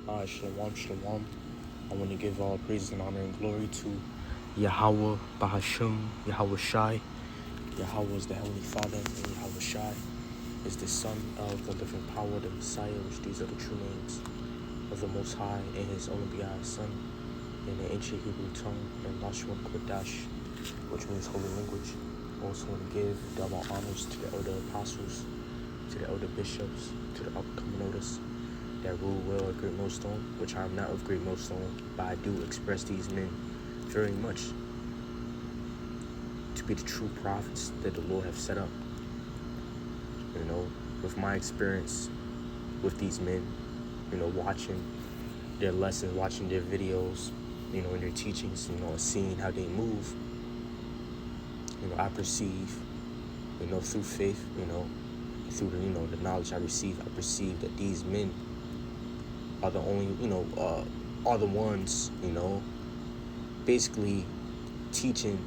Shalom, shalom. I want to give all praise and honor and glory to Yahweh Bahasham, Yahweh Shai. Yahweh is the Heavenly Father, and Yahweh Shai is the Son of the living power, the Messiah, which these are the true names of the Most High and His only begotten Son, in the ancient Hebrew tongue, and Lashon Kodash, which means holy language. Also want to give double honors to the elder apostles, to the elder bishops, to the upcoming elders that rule well at Great Millstone, which I am not of Great Millstone, but I do express these men very much to be the true prophets that the Lord have set up. You know, with my experience with these men, you know, watching their lessons, watching their videos, you know, and their teachings, you know, and seeing how they move, you know, I perceive, you know, through faith, you know, through the, you know, the knowledge I perceive that these men are the only, you know, are the ones, you know, basically teaching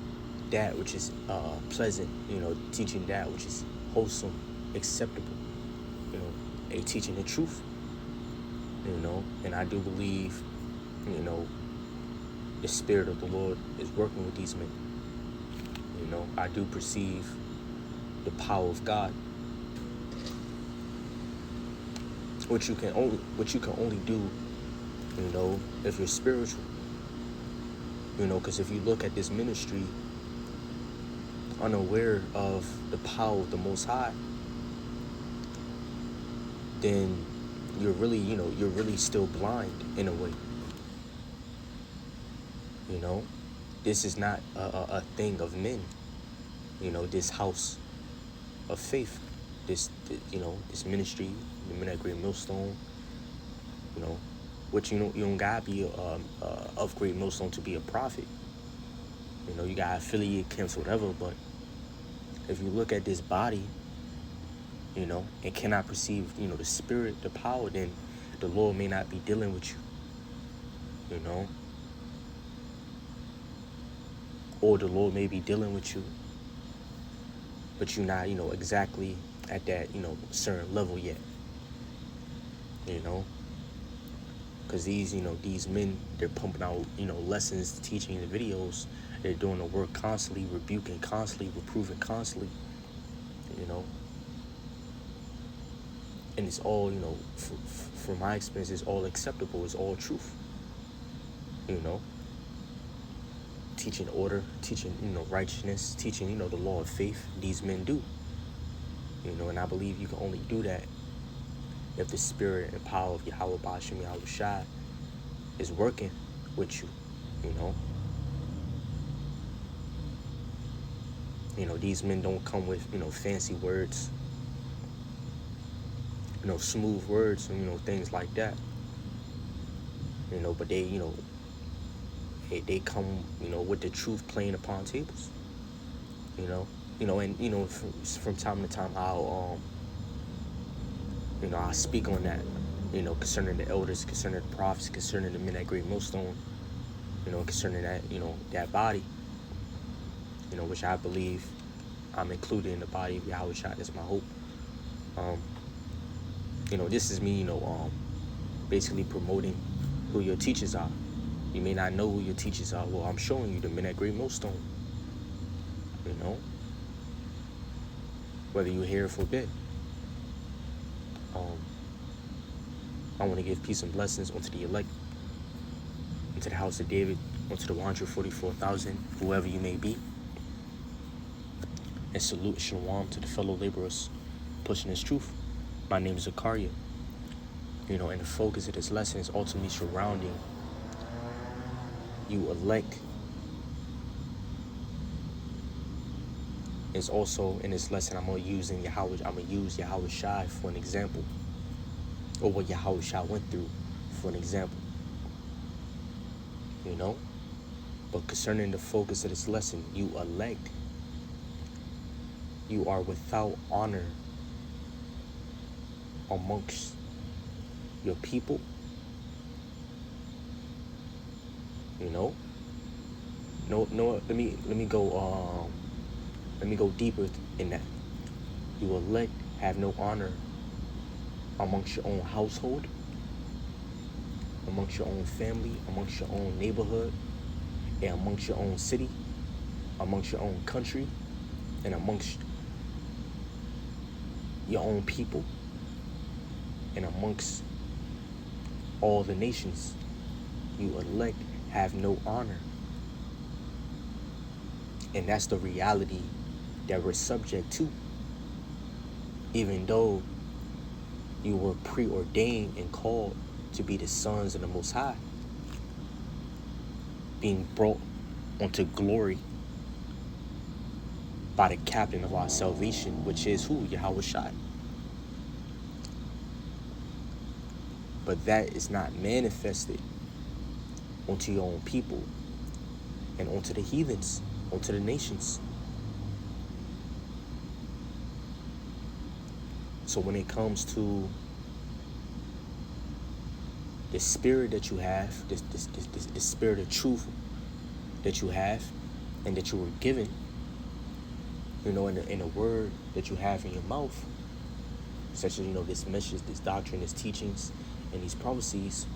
that which is pleasant, you know, teaching that which is wholesome, acceptable, you know, a teaching the truth, you know, and I do believe, you know, the Spirit of the Lord is working with these men. You know, I do perceive the power of God, which you can only do, you know, if you're spiritual. You know, because if you look at this ministry unaware of the power of the Most High, then you're really, you know, you're really still blind in a way. You know, this is not a thing of men. You know, this house of faith, you know, this ministry, the Men at Great Millstone, you know, which, you know, you don't gotta be of Great Millstone to be a prophet. You know, you got affiliate camps, whatever, but if you look at this body, you know, and cannot perceive, you know, the spirit, the power, then the Lord may not be dealing with you, you know, or the Lord may be dealing with you, but you're not, you know, exactly at that, you know, certain level yet, you know, because these, you know, these men, they're pumping out, you know, lessons, teaching, the videos, they're doing the work constantly, rebuking constantly, reproving constantly, you know, and it's all, you know, from my experience, it's all acceptable, it's all truth, you know, teaching order, teaching, you know, righteousness, teaching, you know, the law of faith, these men do, you know, and I believe you can only do that if the spirit and power of Yahweh Bashim Yahweh Shai is working with you, you know. You know, these men don't come with, you know, fancy words, you know, smooth words, and, you know, things like that. You know, but they, you know, they come, you know, with the truth playing upon tables. You know, and, you know, from time to time, you know, I speak on that, you know, concerning the elders, concerning the prophets, concerning the Men at Great Millstone, you know, concerning that, you know, that body, you know, which I believe I'm included in the body of Yahweh Shai. That's my hope. You know, this is me, you know, basically promoting who your teachers are. You may not know who your teachers are. Well, I'm showing you the Men at Great Millstone. You know, whether you're here for a bit. I want to give peace and blessings unto the elect, into the house of David, unto the 144,000, whoever you may be. And salute shalom to the fellow laborers pushing this truth. My name is Zakaria. You know, and the focus of this lesson is ultimately surrounding you elect. It's also in this lesson I'm gonna use Yahweh Shai for an example, or what Yahweh Shai went through for an example. You know, but concerning the focus of this lesson, you elect, you are without honor amongst your people. You know, no. Let me go deeper in that. You elect have no honor amongst your own household. amongst your own family, amongst your own neighborhood, and amongst your own city, amongst your own country, and amongst your own people, and amongst all the nations you elect have no honor. And that's the reality that we're subject to. Even though you were preordained and called to be the sons of the Most High, being brought onto glory by the captain of our salvation, which is who? Yahweh Shai. But that is not manifested onto your own people and onto the heathens, onto the nations. So when it comes to the spirit that you have, this spirit of truth that you have and that you were given, in the word that you have in your mouth, such as, this message, this doctrine, this teachings, and these prophecies,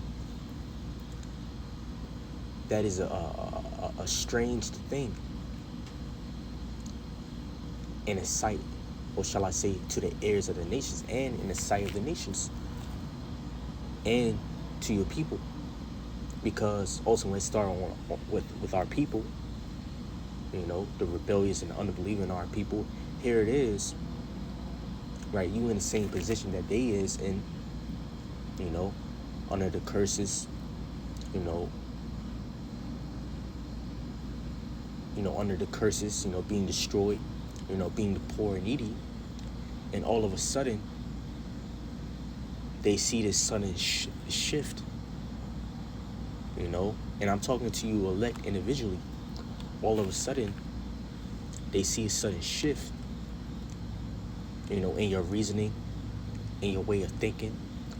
that is a strange thing in the sight, or shall I say, to the heirs of the nations, and in the sight of the nations, and to your people. Because ultimately, let's start with our people, the rebellious and the unbelieving our people. Here it is, right? You in the same position that they is in, under the curses, under the curses, being destroyed, being the poor and needy. And all of a sudden, they see this sudden shift, and I'm talking to you elect individually. All of a sudden, they see a sudden shift, in your reasoning, in your way of thinking,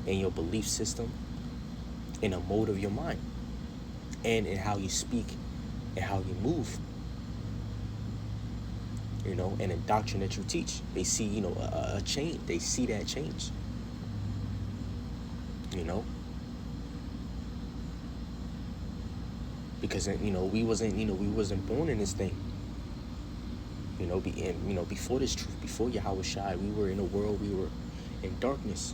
in your belief system, in a mode of your mind, and in how you speak and how you move, and the doctrine that you teach. They see, a change. They see that change, because, we wasn't born in this thing. Before this truth, before Yahweh Shai, we were in a world, we were in darkness.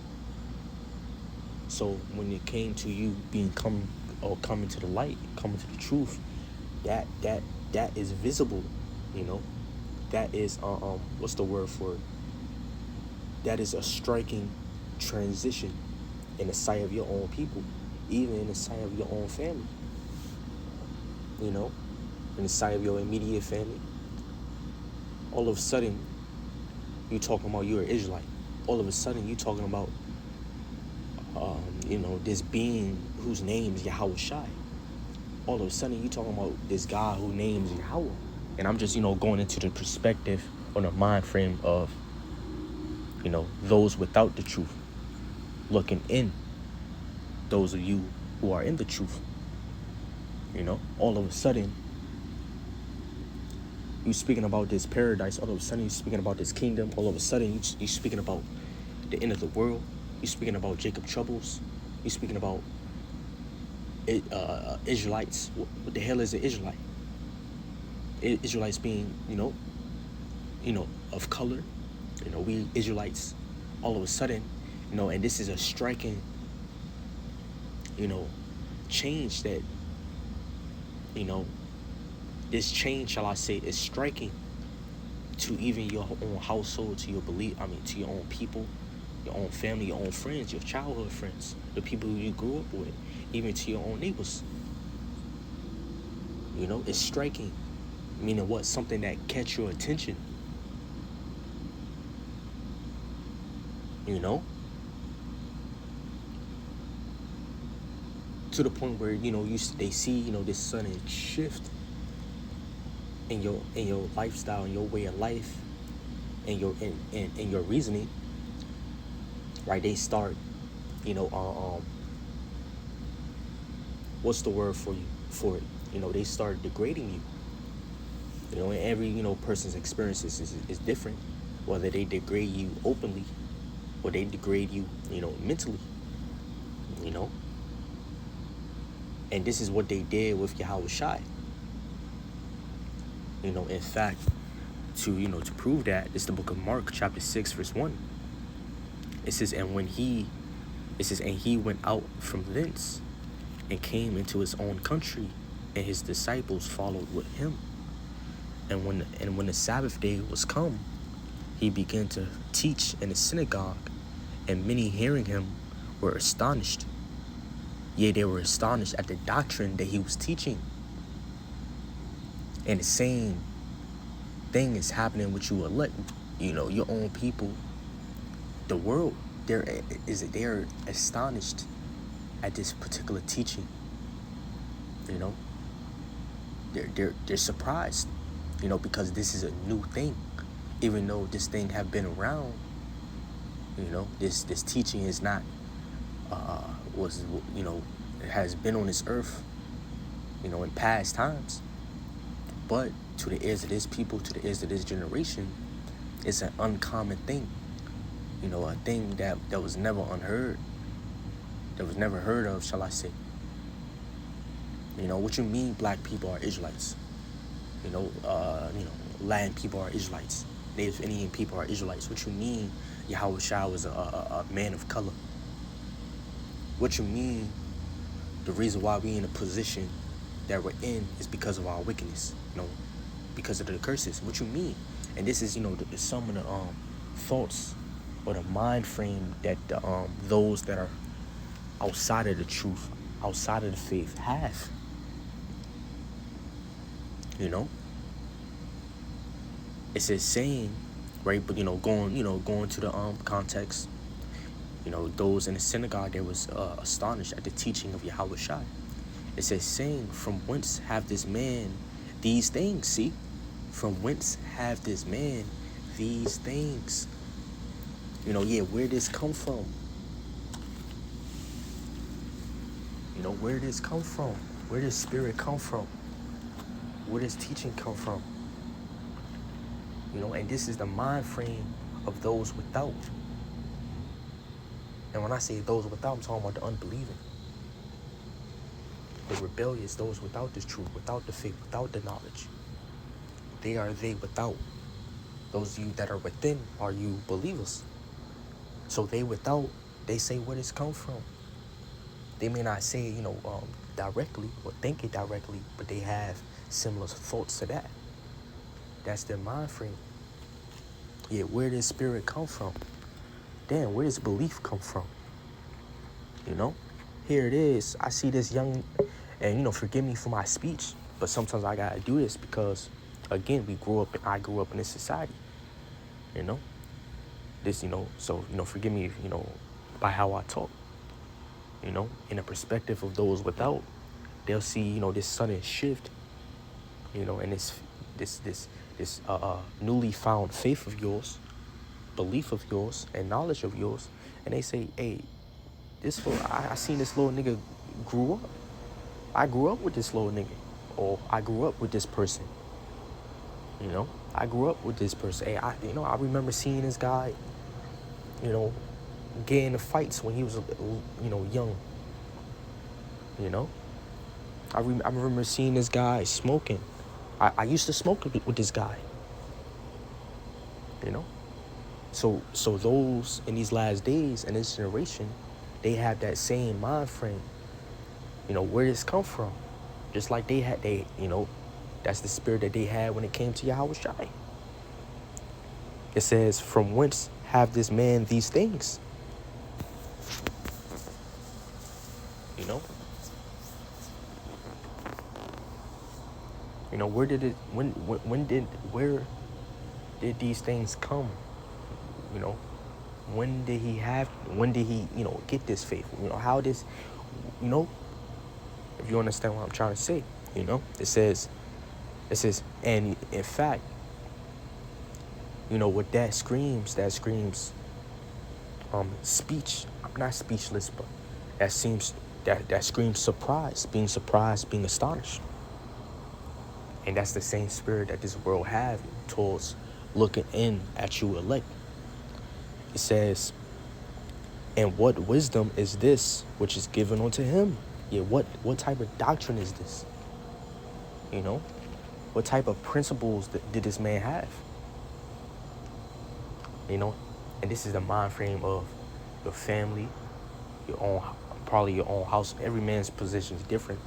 So when it came to you coming to the light, coming to the truth, that is visible, that is what's the word for it? That is a striking transition in the sight of your own people, even in the sight of your own family, in the sight of your immediate family. All of a sudden, you talking about you're an Israelite. All of a sudden, you talking about, this being whose name is Yahweh Shai. All of a sudden, you talking about this God whose name is Yahweh. And I'm just, going into the perspective or the mind frame of, those without the truth, looking in those of you who are in the truth. All of a sudden, you speaking about this paradise. All of a sudden, you speaking about this kingdom. All of a sudden, you speaking about the end of the world. You speaking about Jacob troubles. You speaking about Israelites. What the hell is an Israelite? Israelites being, of color. We Israelites. All of a sudden, and this is a striking, change that, this change, shall I say, is striking to even your own household, to your to your own people, your own family, your own friends, your childhood friends, the people who you grew up with, even to your own neighbors. It's striking. Meaning what? Something that catch your attention. To the point where, they see, this sudden shift in your lifestyle, in your way of life, and your reasoning, right? They start, what's the word for it? They start degrading you. And every, person's experiences is different, whether they degrade you openly or they degrade you, mentally, And this is what they did with Yahweh Shai. In fact, to prove that, it's the book of Mark, chapter 6, verse 1. It says, and he went out from thence and came into his own country, and his disciples followed with him. And when the Sabbath day was come, he began to teach in the synagogue, and many hearing him were astonished. Yea, they were astonished at the doctrine that he was teaching. And the same thing is happening with you elect, your own people, the world. They're astonished at this particular teaching. They're surprised, because this is a new thing. Even though this thing have been around, this teaching is not it has been on this earth, in past times. But to the ears of this people, to the ears of this generation, it's an uncommon thing. A thing that was never unheard, that was never heard of, shall I say. What you mean black people are Israelites? Latin people are Israelites. Native Indian people are Israelites. What you mean Yahweh Shai was a man of color? What you mean the reason why we in a position that we're in is because of our wickedness, because of the curses? What you mean? And this is, some of the thoughts or the mind frame that those that are outside of the truth, outside of the faith have. It says saying, right? But going to the context, those in the synagogue, they was astonished at the teaching of Yahweh Shai. It says saying, from whence have this man these things? See, from whence have this man these things? Where this come from? Where this come from? Where does spirit come from? Where does teaching come from? And this is the mind frame of those without. And when I say those without, I'm talking about the unbelieving, the rebellious, those without the truth, without the faith, without the knowledge. They without. Those of you that are within are you believers. So they without, they say where this come from. They may not say, directly or think it directly, but they have similar thoughts to that. That's their mind frame. Yeah, where does spirit come from? Damn, where does belief come from? Here it is. I see this young, and forgive me for my speech, but sometimes I gotta do this because, again, I grew up in this society. So forgive me, by how I talk. In the perspective of those without, they'll see, this sudden shift, and this newly found faith of yours, belief of yours, and knowledge of yours, and they say, hey, I seen this little nigga grew up. I grew up with this little nigga, or I grew up with this person. I grew up with this person. Hey, I remember seeing this guy, get into fights when he was, young. I remember seeing this guy smoking. I used to smoke with this guy. So those in these last days and this generation, they have that same mind frame. Where does this come from? Just like that's the spirit that they had when it came to Yahweh Shai. It says, from whence have this man these things? Where did these things come? When did he get this faith? How this, if you understand what I'm trying to say, it says, and in fact, what that screams, speech. I'm not speechless, but that screams surprise, being astonished. And that's the same spirit that this world have towards looking in at you elect. It says, and what wisdom is this which is given unto him? Yeah, what type of doctrine is this? You know, what type of principles did this man have? You know, and this is the mind frame of your family, your own, probably your own house. Every man's position is different.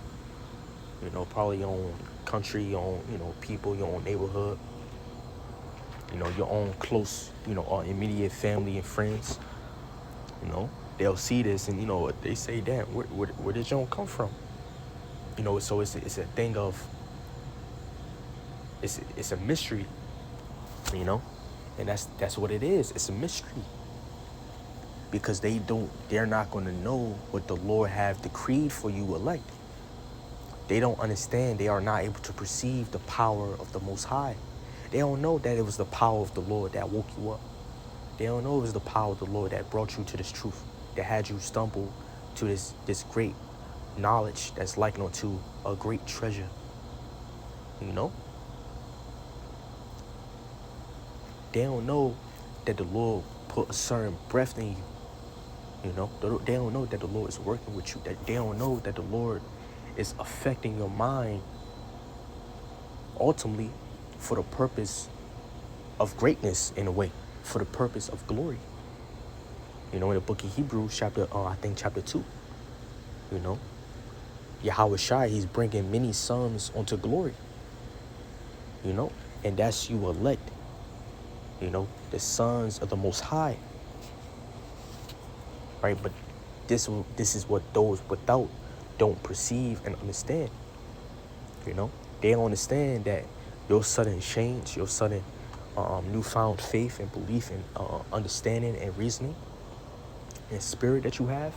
You know, probably your own country, your own, people, your own neighborhood. You know, your own close, immediate family and friends. You know, they'll see this and they say, "Damn, where did John come from?" You know, so it's a thing of it's a mystery. You know, and that's what it is. It's a mystery because they're not going to know what the Lord have decreed for you elect. They don't understand. They are not able to perceive the power of the Most High. They don't know that it was the power of the Lord that woke you up. They don't know it was the power of the Lord that brought you to this truth, that had you stumble to this great knowledge that's likened unto a great treasure. You know? They don't know that the Lord put a certain breath in you. You know? They don't know that the Lord is working with you. That they don't know that the Lord is affecting your mind ultimately for the purpose of greatness in a way, for the purpose of glory. You know, in the book of Hebrews, chapter 2, you know, Yahweh Shai, he's bringing many sons onto glory, you know, and that's you elect, you know, the sons of the Most High, right? But this is what those without don't perceive and understand, you know. They don't understand that your sudden change, your sudden newfound faith and belief and understanding and reasoning and spirit that you have,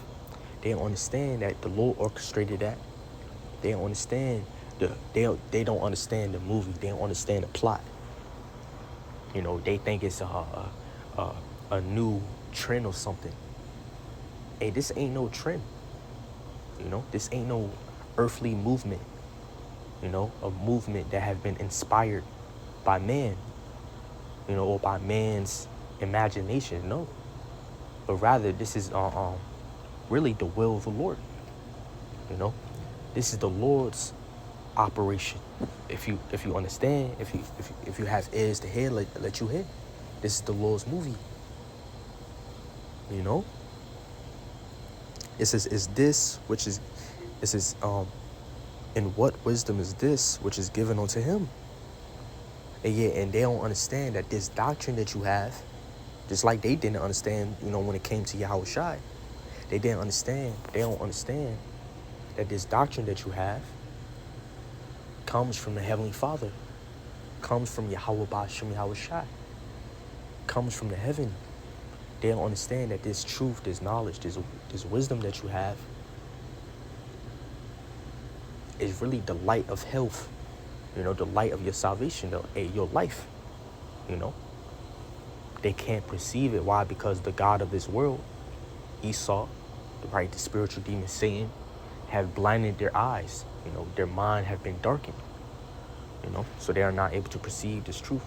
they don't understand that the Lord orchestrated that. They don't understand they don't understand the movie. They don't understand the plot. You know, they think it's a new trend or something. Hey, this ain't no trend. You know, this ain't no earthly movement. You know, a movement that have been inspired by man. You know, or by man's imagination. No, but rather this is really the will of the Lord. You know, this is the Lord's operation. If you understand, if you have ears to hear, let you hear. This is the Lord's movie. You know, it says, and what wisdom is this which is given unto him? And they don't understand that this doctrine that you have, just like they didn't understand, when it came to Yahweh Shai, they don't understand that this doctrine that you have comes from the Heavenly Father, comes from Yahweh Ba'ashem Yahweh Shai, comes from the heaven. They don't understand that this truth, this knowledge, this wisdom that you have is really the light of health, the light of your salvation, your life, They can't perceive it. Why? Because the God of this world, Esau, the spiritual demon Satan, have blinded their eyes. Their mind have been darkened, so they are not able to perceive this truth.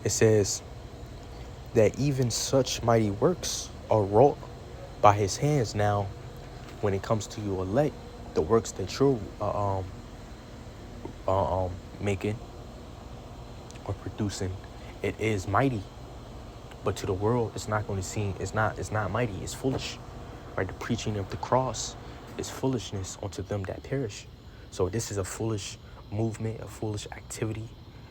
It says that even such mighty works are wrought by his hands. Now, when it comes to you elect, the works that you're making or producing, it is mighty. But to the world, it's not going to seem, it's not mighty, it's foolish. Right? The preaching of the cross is foolishness unto them that perish. So this is a foolish movement, a foolish activity.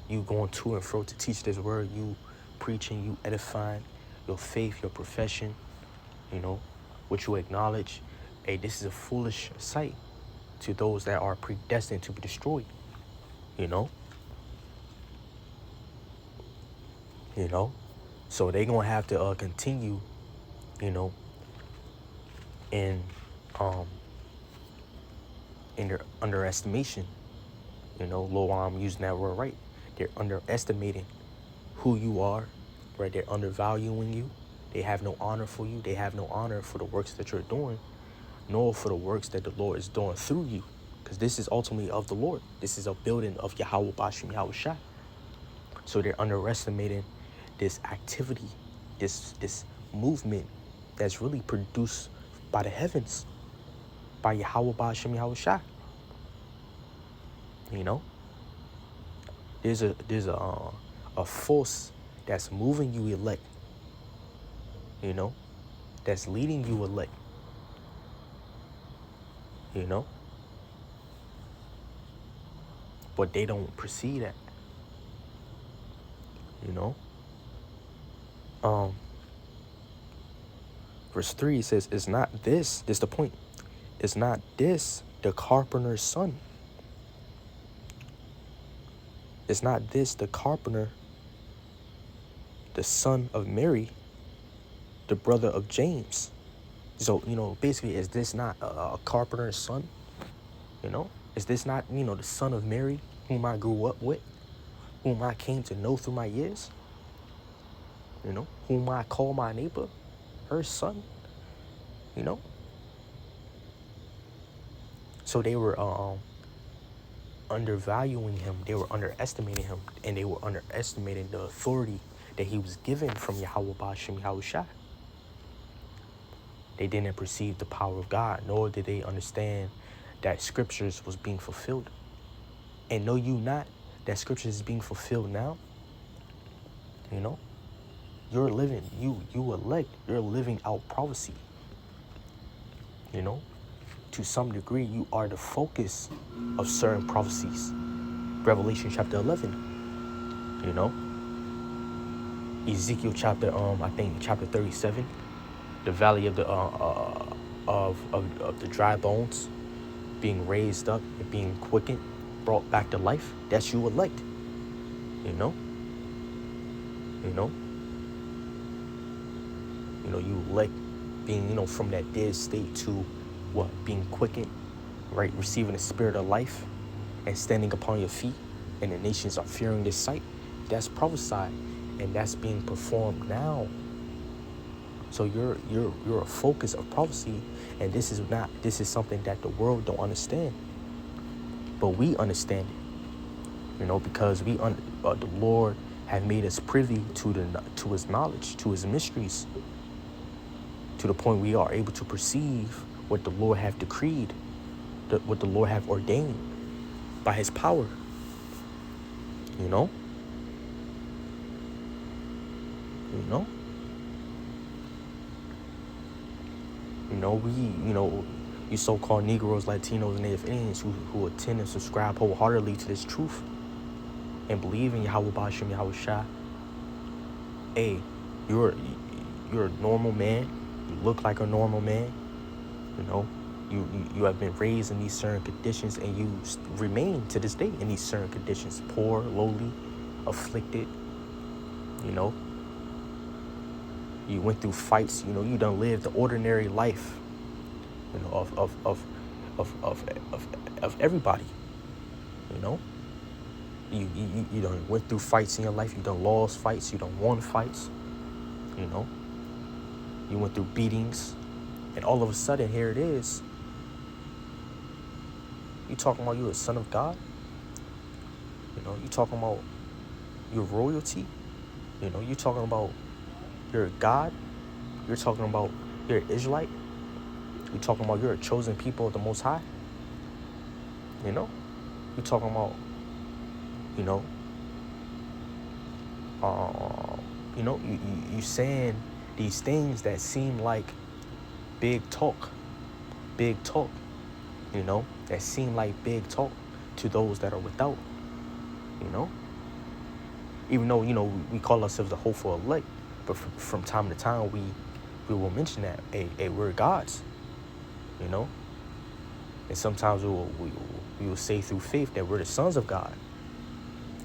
You going to and fro to teach this word, you preaching, you edifying your faith, your profession, what you acknowledge. Hey, this is a foolish sight to those that are predestined to be destroyed, So they're going to have to continue, in their underestimation. Lord, I'm using that word right. They're underestimating who you are, right? They're undervaluing you. They have no honor for you. They have no honor for the works that you're doing, nor for the works that the Lord is doing through you. Because this is ultimately of the Lord. This is a building of Yahweh Ba'ashem Yahweh Shai. So they're underestimating this activity, this movement that's really produced by the heavens, by Yahweh Ba'ashem Yahweh Shai. You know, there's a force that's moving you elect. You know, that's leading you elect. You know, but they don't perceive that. You know, verse 3 says, "Is not this?" This is the point. "Is not this the carpenter's son? Is not this the carpenter, the son of Mary, the brother of James?" So, you know, basically, is this not a carpenter's son? You know, is this not, you know, the son of Mary, whom I grew up with, whom I came to know through my years? You know, whom I call my neighbor, her son, you know? So they were undervaluing him. They were underestimating him, and they were underestimating the authority that he was given from Yahweh Ba'ashem Yahweh Shai. They didn't perceive the power of God, nor did they understand that scriptures was being fulfilled. And know you not that scriptures is being fulfilled now? You know? You're living, you elect, you're living out prophecy. You know? To some degree, you are the focus of certain prophecies. Revelation chapter 11. You know? Ezekiel chapter, I think chapter 37. The valley of the of the dry bones being raised up and being quickened, brought back to life. That's you elect. You know? You know? You know, you elect being, you know, from that dead state to what? Being quickened, right? Receiving the spirit of life and standing upon your feet, and the nations are fearing this sight. That's prophesied, and that's being performed now. So you're a focus of prophecy, and this is something that the world don't understand, but we understand it. You know, because the Lord have made us privy to His knowledge, to His mysteries, to the point we are able to perceive what the Lord have decreed, what the Lord have ordained by His power. You know? You know? You know, you so-called Negroes, Latinos, and Native Indians who attend and subscribe wholeheartedly to this truth and believe in Yahweh Ba'ashem Yahweh Shai. Hey, you're a normal man. You look like a normal man. You know, you have been raised in these certain conditions, and you remain to this day in these certain conditions: poor, lowly, afflicted. You know, you went through fights. You know, you done lived the ordinary life. You know, of everybody. You know, you done went through fights in your life. You done lost fights. You done won fights. You know, you went through beatings. And all of a sudden, here it is. You talking about you a son of God? You know, you talking about your royalty? You know, you talking about you're a God? You're talking about you're an Israelite? You talking about you're a chosen people of the Most High? You know? You talking about, you know, you saying these things that seem like big talk, you know, that seem like big talk to those that are without, you know, even though, you know, we call ourselves the hopeful elect, but from time to time, we will mention that, hey, we're gods, you know, and sometimes we will say through faith that we're the sons of God,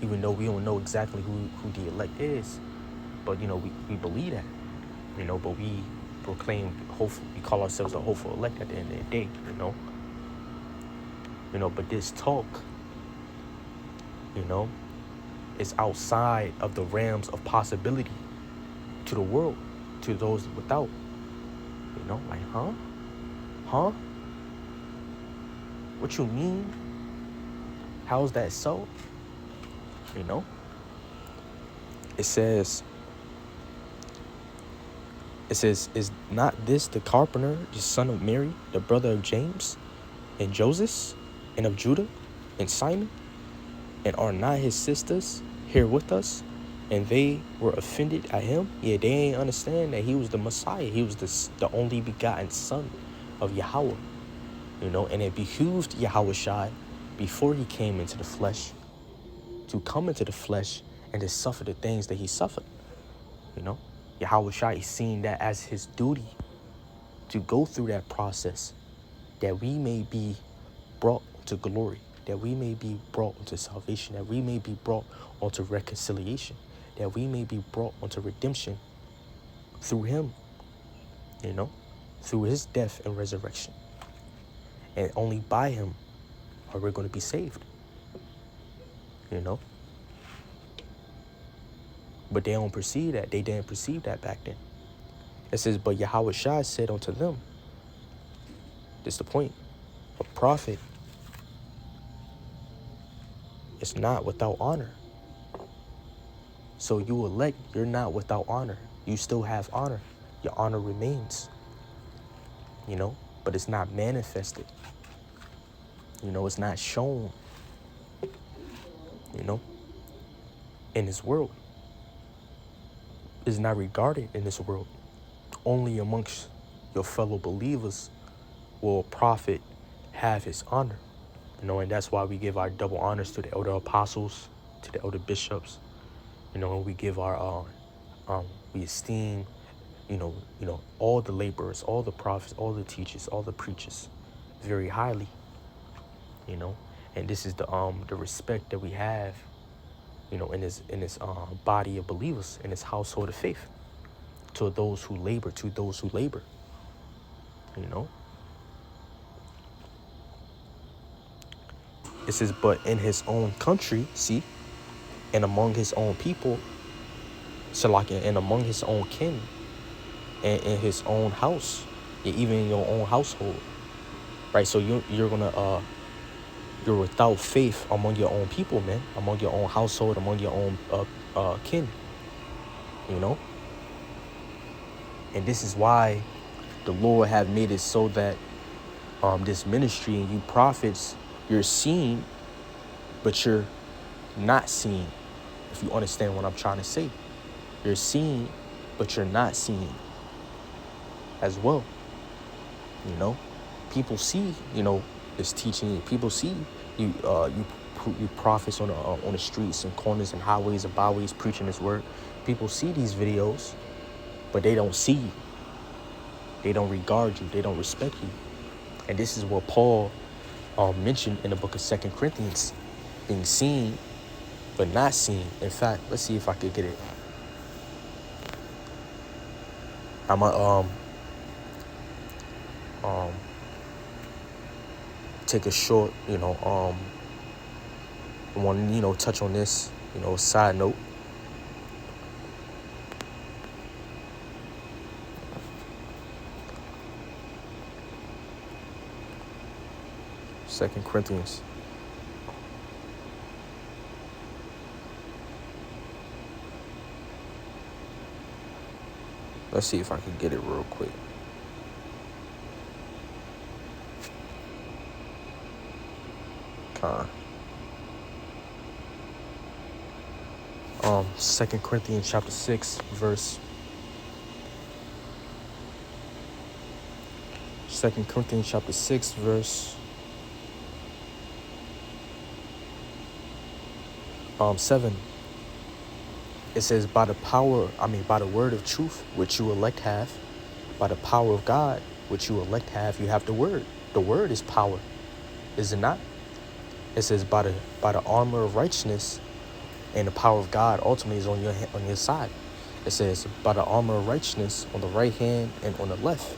even though we don't know exactly who the elect is, but, you know, we believe that, you know, but we proclaim hopeful. We call ourselves a hopeful elect at the end of the day, you know. But this talk, you know, is outside of the realms of possibility to the world, to those without. You know, like, huh? What you mean? How's that so? You know. it says, is not this the carpenter, the son of Mary, the brother of James and Joseph, and of Judah and Simon? And are not his sisters here with us? And they were offended at him. Yeah, they ain't understand that he was the Messiah. He was the only begotten son of Yahweh. And it behooved Yahushua before he came into the flesh to come into the flesh and to suffer the things that he suffered. Yahushua is seeing that as his duty to go through that process, that we may be brought to glory, that we may be brought into salvation, that we may be brought onto reconciliation, that we may be brought onto redemption through him, through his death and resurrection. And only by him are we going to be saved, But they don't perceive that. They didn't perceive that back then. It says, but Yahushua said unto them, this is the point, a prophet is not without honor. So you elect, you're not without honor. You still have honor. Your honor remains, but it's not manifested. It's not shown, in this world. It's not regarded in this world. Only amongst your fellow believers will a prophet have his honor. And that's why we give our double honors to the elder apostles, to the elder bishops, and we give our, we esteem, all the laborers, all the prophets, all the teachers, all the preachers very highly, and this is the respect that we have, in this body of believers, in this household of faith, to those who labor, It says, but in his own country, see, and among his own people, and among his own kin, and in his own house, and even in your own household, right? So you're without faith among your own people, man, among your own household, among your own kin, And this is why the Lord have made it so that this ministry and you prophets, you're seen, but you're not seen. If you understand what I'm trying to say, you're seen, but you're not seen as well. People see, this teaching. People see you prophets on the streets and corners and highways and byways preaching this word. People see these videos, but they don't see you. They don't regard you. They don't respect you. And this is what Paul mentioned in the book of 2 Corinthians, being seen but not seen. In fact, let's see if I could get it. I'm gonna take a short, I want to touch on this, side note. Second Corinthians. Let's see if I can get it real quick. Second Corinthians chapter 6, verse. 2 Corinthians chapter 6, verse 7. It says, by the word of truth, which you elect have, by the power of God, which you elect have, you have the word. The word is power, is it not? It says, by the armor of righteousness, and the power of God ultimately is on your side. It says, by the armor of righteousness on the right hand and on the left.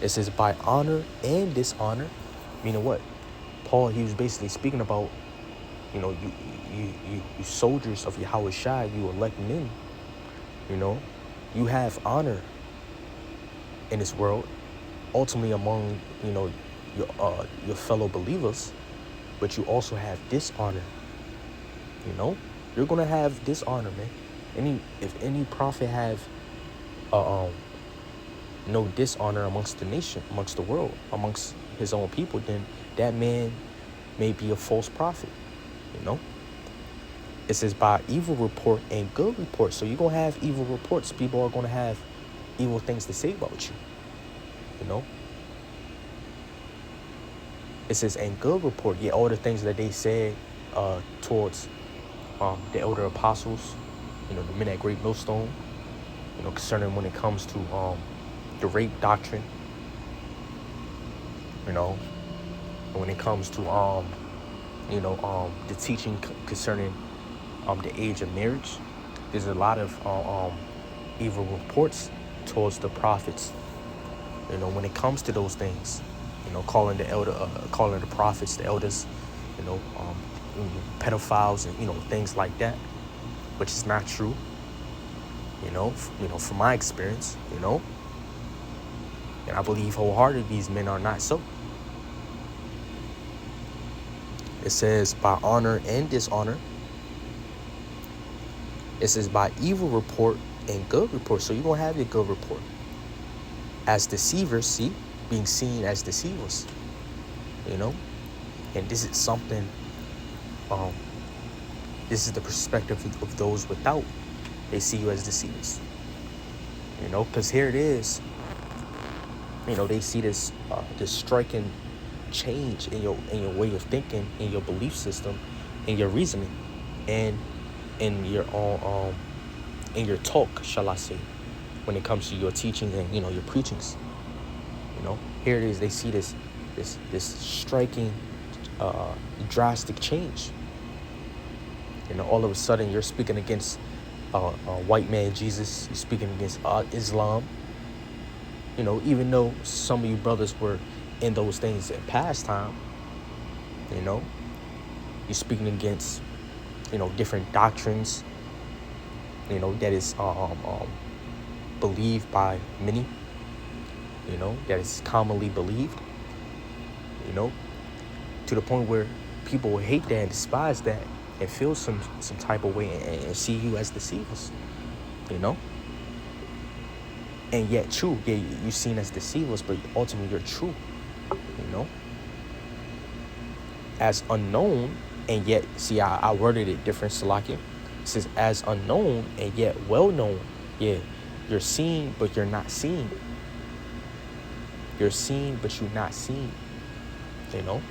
It says, by honor and dishonor. Meaning what? Paul, he was basically speaking about, you soldiers of Yahushua, you elect men. You have honor in this world, ultimately among, your fellow believers, but you also have dishonor. You're going to have dishonor, man. if any prophet have no dishonor amongst the nation, amongst the world, amongst his own people, then that man may be a false prophet. You know, it says by evil report and good report. So you're gonna have evil reports. People are gonna have evil things to say about you. You know, it says and good report. Yeah, all the things that they said towards the elder apostles, you know, the men at Great Millstone, you know, concerning when it comes to the rape doctrine, you know, when it comes to the teaching concerning the age of marriage. There's a lot of evil reports towards the prophets, you know, when it comes to those things, you know, calling the prophets, the elders, you know, pedophiles and, you know, things like that, which is not true, you know, from my experience, you know, and I believe wholeheartedly these men are not so. It says by honor and dishonor. It says by evil report and good report. So you're going to have your good report. As deceivers, see, being seen as deceivers, you know, and this is something, this is the perspective of those without. They see you as deceivers, you know, because here it is, you know, they see this striking change in your way of thinking, in your belief system, in your reasoning, and in your own in your talk, shall I say, when it comes to your teaching and, you know, your preachings. You know, here it is, they see this striking drastic change. You know, all of a sudden you're speaking against white man Jesus, you're speaking against Islam. You know, even though some of you brothers were in those things in past time, you know, you're speaking against, you know, different doctrines, you know, that is believed by many, you know, that is commonly believed, you know, to the point where people will hate that and despise that and feel some type of way and see you as deceivers, you know. And yet true, yeah, you're seen as deceivers, but ultimately you're true, you know. As unknown, and yet, see, I worded it different, Salakia. It says as unknown and yet well known. Yeah, you're seen, but you're not seen. You're seen, but you're not seen, you know.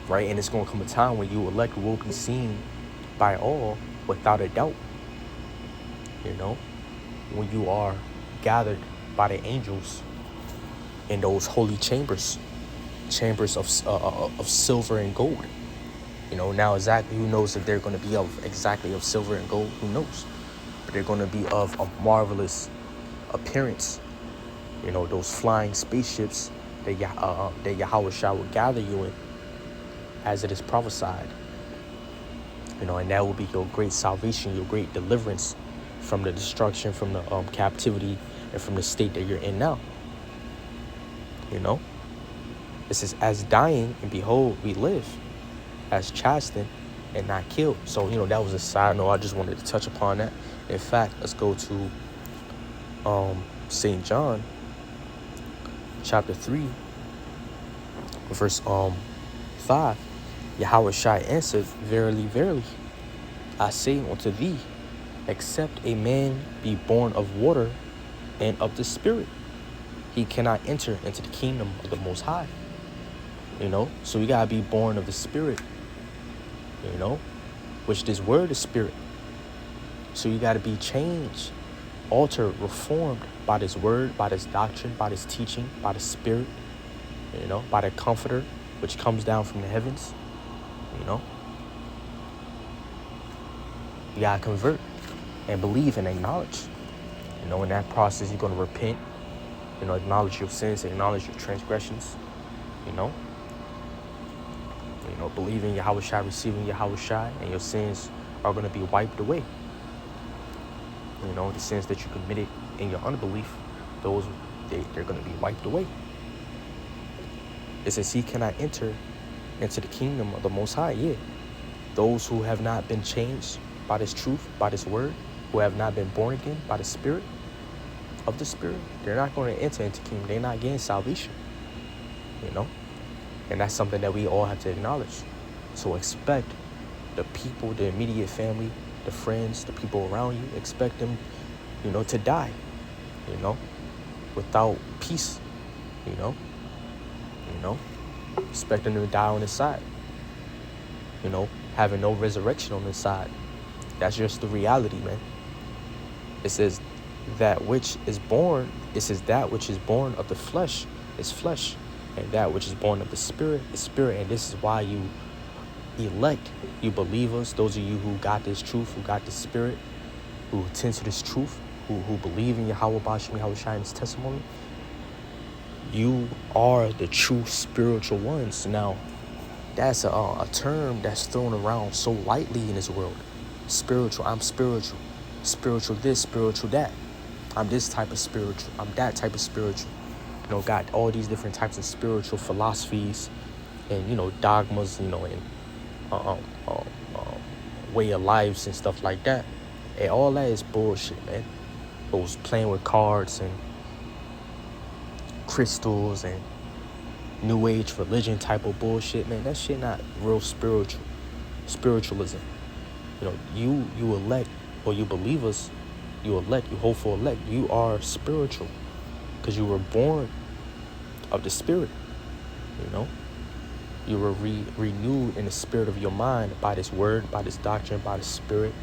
Right, and it's going to come a time when you elect will be seen by all without a doubt, you know, when you are gathered by the angels in those holy chambers of silver and gold. You know, now exactly who knows if they're going to be of silver and gold? Who knows? But they're going to be of a marvelous appearance. You know, those flying spaceships that Yahweh Shah will gather you in, as it is prophesied. You know, and that will be your great salvation, your great deliverance from the destruction, from the captivity, and from the state that you're in now. You know, it says, as dying, and behold, we live, as chastened and not killed. So, you know, that was a side note. I just wanted to touch upon that. In fact, let's go to St. John, chapter 3, verse 5. Yahweh Shai answered, verily, verily, I say unto thee, except a man be born of water and of the Spirit, he cannot enter into the kingdom of the Most High. You know, so you gotta be born of the Spirit, you know, which this word is Spirit. So you gotta be changed, altered, reformed by this word, by this doctrine, by this teaching, by the Spirit, you know, by the Comforter, which comes down from the heavens, you know. You gotta convert and believe and acknowledge. You know, in that process, you're gonna repent, you know, acknowledge your sins, acknowledge your transgressions, you know. You know, believe in Yahweh Shai, receiving Yahweh Shai, and your sins are gonna be wiped away. You know, the sins that you committed in your unbelief, those, they're gonna be wiped away. It says he cannot enter into the kingdom of the Most High. Yeah, those who have not been changed by this truth, by this word, who have not been born again by the Spirit of the Spirit, they're not going to enter into the kingdom. They're not getting salvation, you know? And that's something that we all have to acknowledge. So expect the people, the immediate family, the friends, the people around you, expect them, you know, to die, you know, without peace, you know, expect them to die on the side, you know, having no resurrection on the side. That's just the reality, man. It says that which is born, that which is born of the flesh is flesh, and that which is born of the Spirit is spirit. And this is why you elect, you believers, those of you who got this truth, who got this Spirit, who attend to this truth, who believe in Yahweh Bashim, Yahweh Shai, and his testimony, you are the true spiritual ones. Now, that's a term that's thrown around so lightly in this world. Spiritual, I'm spiritual. Spiritual this, spiritual that. I'm this type of spiritual. I'm that type of spiritual. You know, got all these different types of spiritual philosophies and, you know, dogmas, you know, and way of lives and stuff like that. And all that is bullshit, man. Those playing with cards and crystals and new age religion type of bullshit, man. That shit not real spiritualism. You know, you elect, or you believers, you elect, you hope for elect. You are spiritual because you were born of the Spirit, you know. You were renewed in the spirit of your mind by this word, by this doctrine, by the Spirit,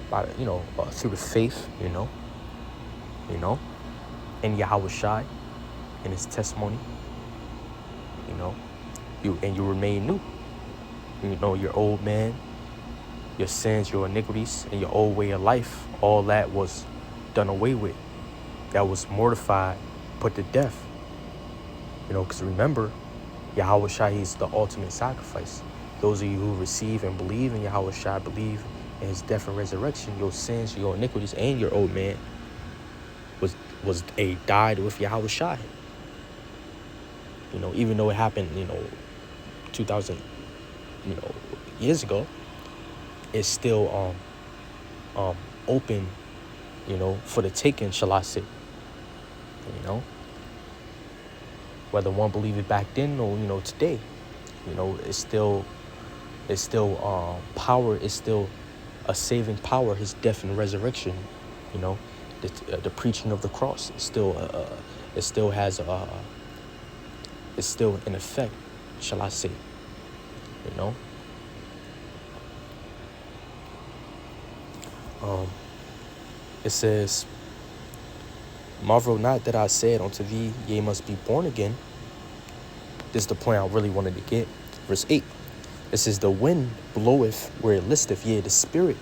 by, you know, through the faith, you know, in Yahweh Shai, in his testimony, you know, you remain new. You know, your old man, your sins, your iniquities, and your old way of life, all that was done away with. That was mortified, put to death. You know, because remember, Yahweh Shai is the ultimate sacrifice. Those of you who receive and believe in Yahweh Shai, believe in his death and resurrection, your sins, your iniquities, and your old man was died with Yahweh Shai. You know, even though it happened, you know, 2,000, you know, years ago, it's still open, you know, for the taking, shall I say. You know, whether one believe it back then or, you know, today, you know, it's still power, it's still a saving power, his death and resurrection, you know, the preaching of the cross is still it's still in effect, shall I say, you know. It says, marvel not that I said unto thee, ye must be born again. This is the point I really wanted to get. Verse 8, it says, the wind bloweth where it listeth, yea, the Spirit,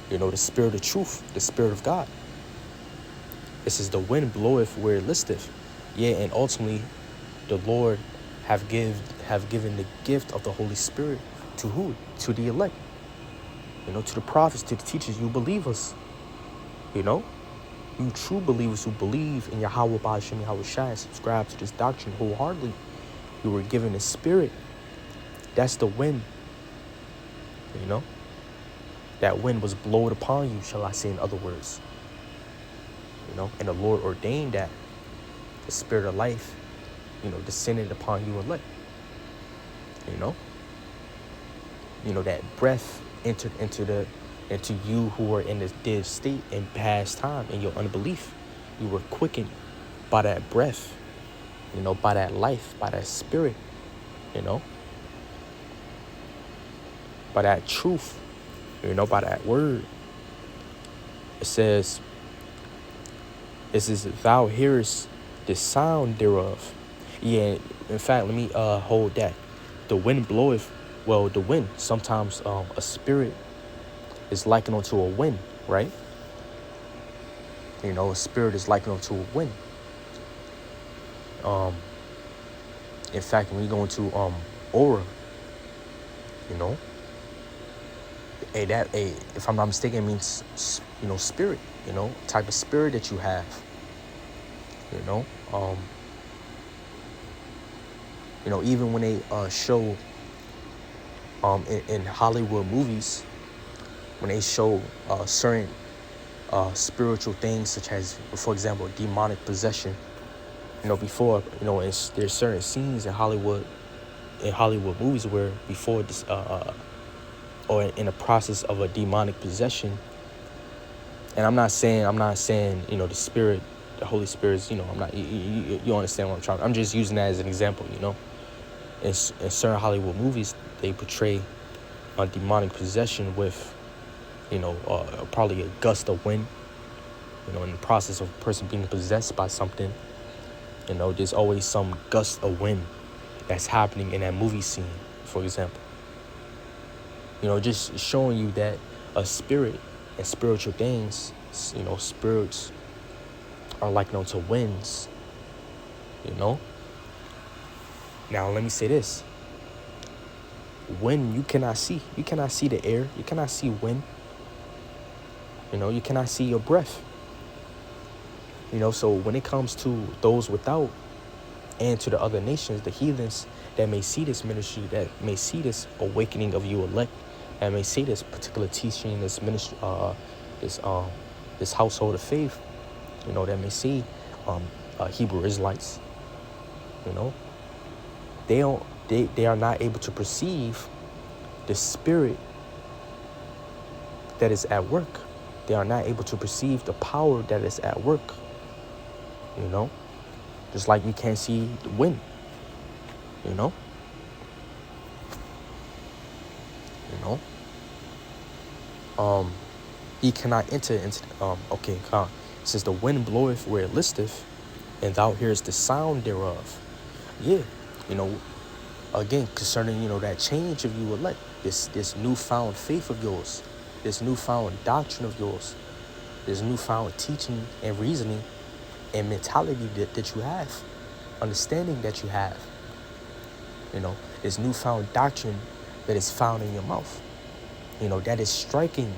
you know, the Spirit of truth, the Spirit of God. It says, the wind bloweth where it listeth, yea, and ultimately the Lord have given the gift of the Holy Spirit to who? To the elect, you know, to the prophets, to the teachers, you believers, you know, you true believers who believe in Yahweh Ba'ashem, Yahweh Shai, and subscribe to this doctrine wholeheartedly. You were given the Spirit. That's the wind, you know. That wind was blowed upon you, shall I say, in other words, you know, and the Lord ordained that the Spirit of life, you know, descended upon you elect, you know, that breath entered into you who were in this dead state in past time in your unbelief. You were quickened by that breath, you know, by that life, by that Spirit, you know, by that truth, you know, by that word. It says, thou hearest the sound thereof. Yeah, in fact, let me hold that. The wind bloweth, well, the wind, sometimes a spirit is likened unto a wind, right? You know, a spirit is likened unto a wind. In fact, when we go into aura, you know, if I'm not mistaken, it means, you know, spirit, you know, type of spirit that you have, you know. Even when they show in Hollywood movies, when they show certain spiritual things, such as, for example, demonic possession. Before, there's certain scenes in Hollywood movies where before this or in the process of a demonic possession. And I'm not saying the spirit, the Holy Spirit's, I'm not, you understand what I'm trying. I'm just using that as an example. In certain Hollywood movies, they portray a demonic possession with probably a gust of wind. In the process of a person being possessed by something, there's always some gust of wind that's happening in that movie scene, for example. Just showing you that a spirit and spiritual things, spirits are likened unto winds. Now let me say this. Wind you cannot see. You cannot see the air. You cannot see wind. You cannot see your breath. So when it comes to those without and to the other nations, the heathens that may see this ministry, that may see this awakening of you elect, that may see this particular teaching, this ministry, this household of faith, that may see Hebrew Israelites, they are not able to perceive the spirit that is at work. They are not able to perceive the power that is at work. Just like you can't see the wind. He cannot enter into since the wind bloweth where it listeth, and thou hearest the sound thereof. Yeah, again, concerning, that change of you elect, this newfound faith of yours, this newfound doctrine of yours, this newfound teaching and reasoning and mentality that you have, understanding that you have, this newfound doctrine that is found in your mouth, that is striking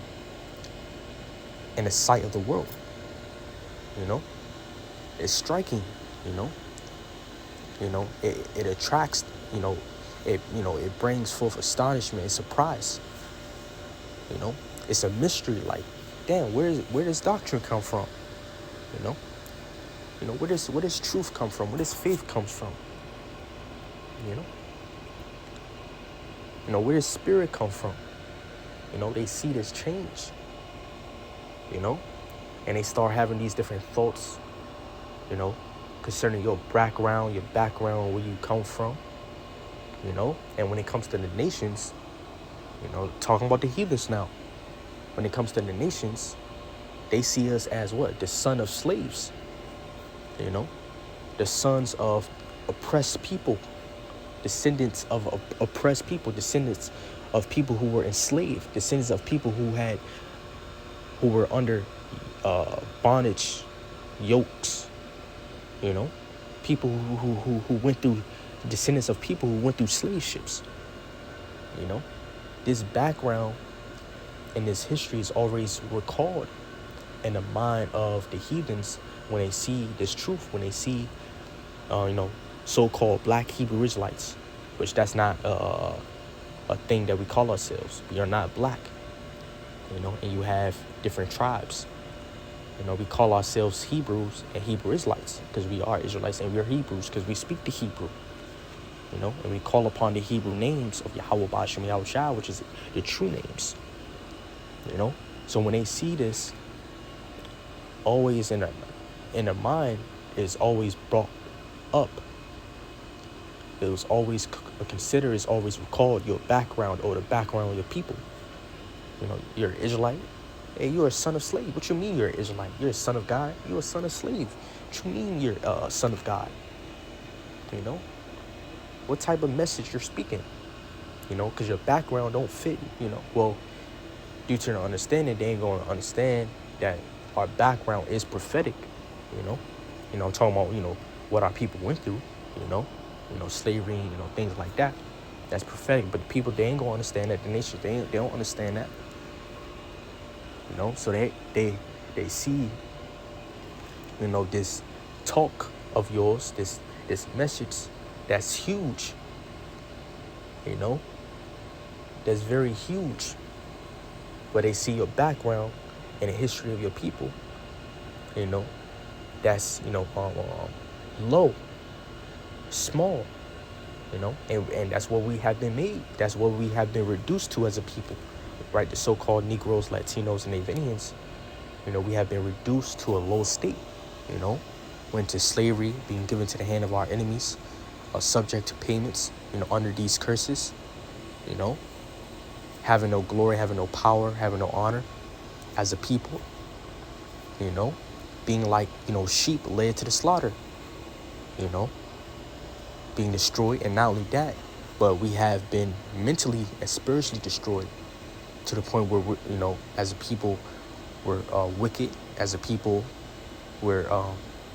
in the sight of the world, it's striking, it attracts, it brings forth astonishment and surprise, it's a mystery, like, damn, where does doctrine come from, where does truth come from, where does faith comes from, where does spirit come from, they see this change, and they start having these different thoughts, concerning your background, where you come from, and when it comes to the nations, talking about the heathens now, when it comes to the nations, they see us as what? The son of slaves, the sons of oppressed people, descendants of oppressed people, descendants of people who were enslaved, descendants of people who were under bondage, yokes, people who went through, descendants of people who went through slave ships, this background and this history is always recalled in the mind of the heathens when they see this truth, when they see, so-called black Hebrew Israelites, which that's not a thing that we call ourselves. We are not black, and you have different tribes. We call ourselves Hebrews and Hebrew Israelites because we are Israelites, and we are Hebrews because we speak the Hebrew, and we call upon the Hebrew names of Yahweh Ba'ashem Yahushua, which is the true names, So when they see this, always in their mind is always brought up. It was always considered, is always recalled your background or the background of your people. You're an Israelite. Hey, you're a son of slave. What you mean you're an Israelite? You're a son of God. You're a son of slave. What you mean you're a son of God? What type of message you're speaking? Because your background don't fit. Well, due to their understanding, they ain't going to understand that our background is prophetic. I'm talking about, what our people went through, slavery, things like that. That's prophetic. But the people, they ain't going to understand that. The nation, they don't understand that. So they see, this talk of yours, this message That's huge. You know, that's very huge. Where they see your background and the history of your people. You know, that's low, small. You know, and that's what we have been made. That's what we have been reduced to as a people, right? The so-called Negroes, Latinos, and Avenians. You know, we have been reduced to a low state. You know, went to slavery, being given to the hand of our enemies, subject to payments. You know, under these curses. You know, having no glory, having no power, having no honor as a people. You know, being like sheep led to the slaughter. You know, being destroyed, and not only that, but we have been mentally and spiritually destroyed to the point where we're, as a people, we're wicked. As a people, we're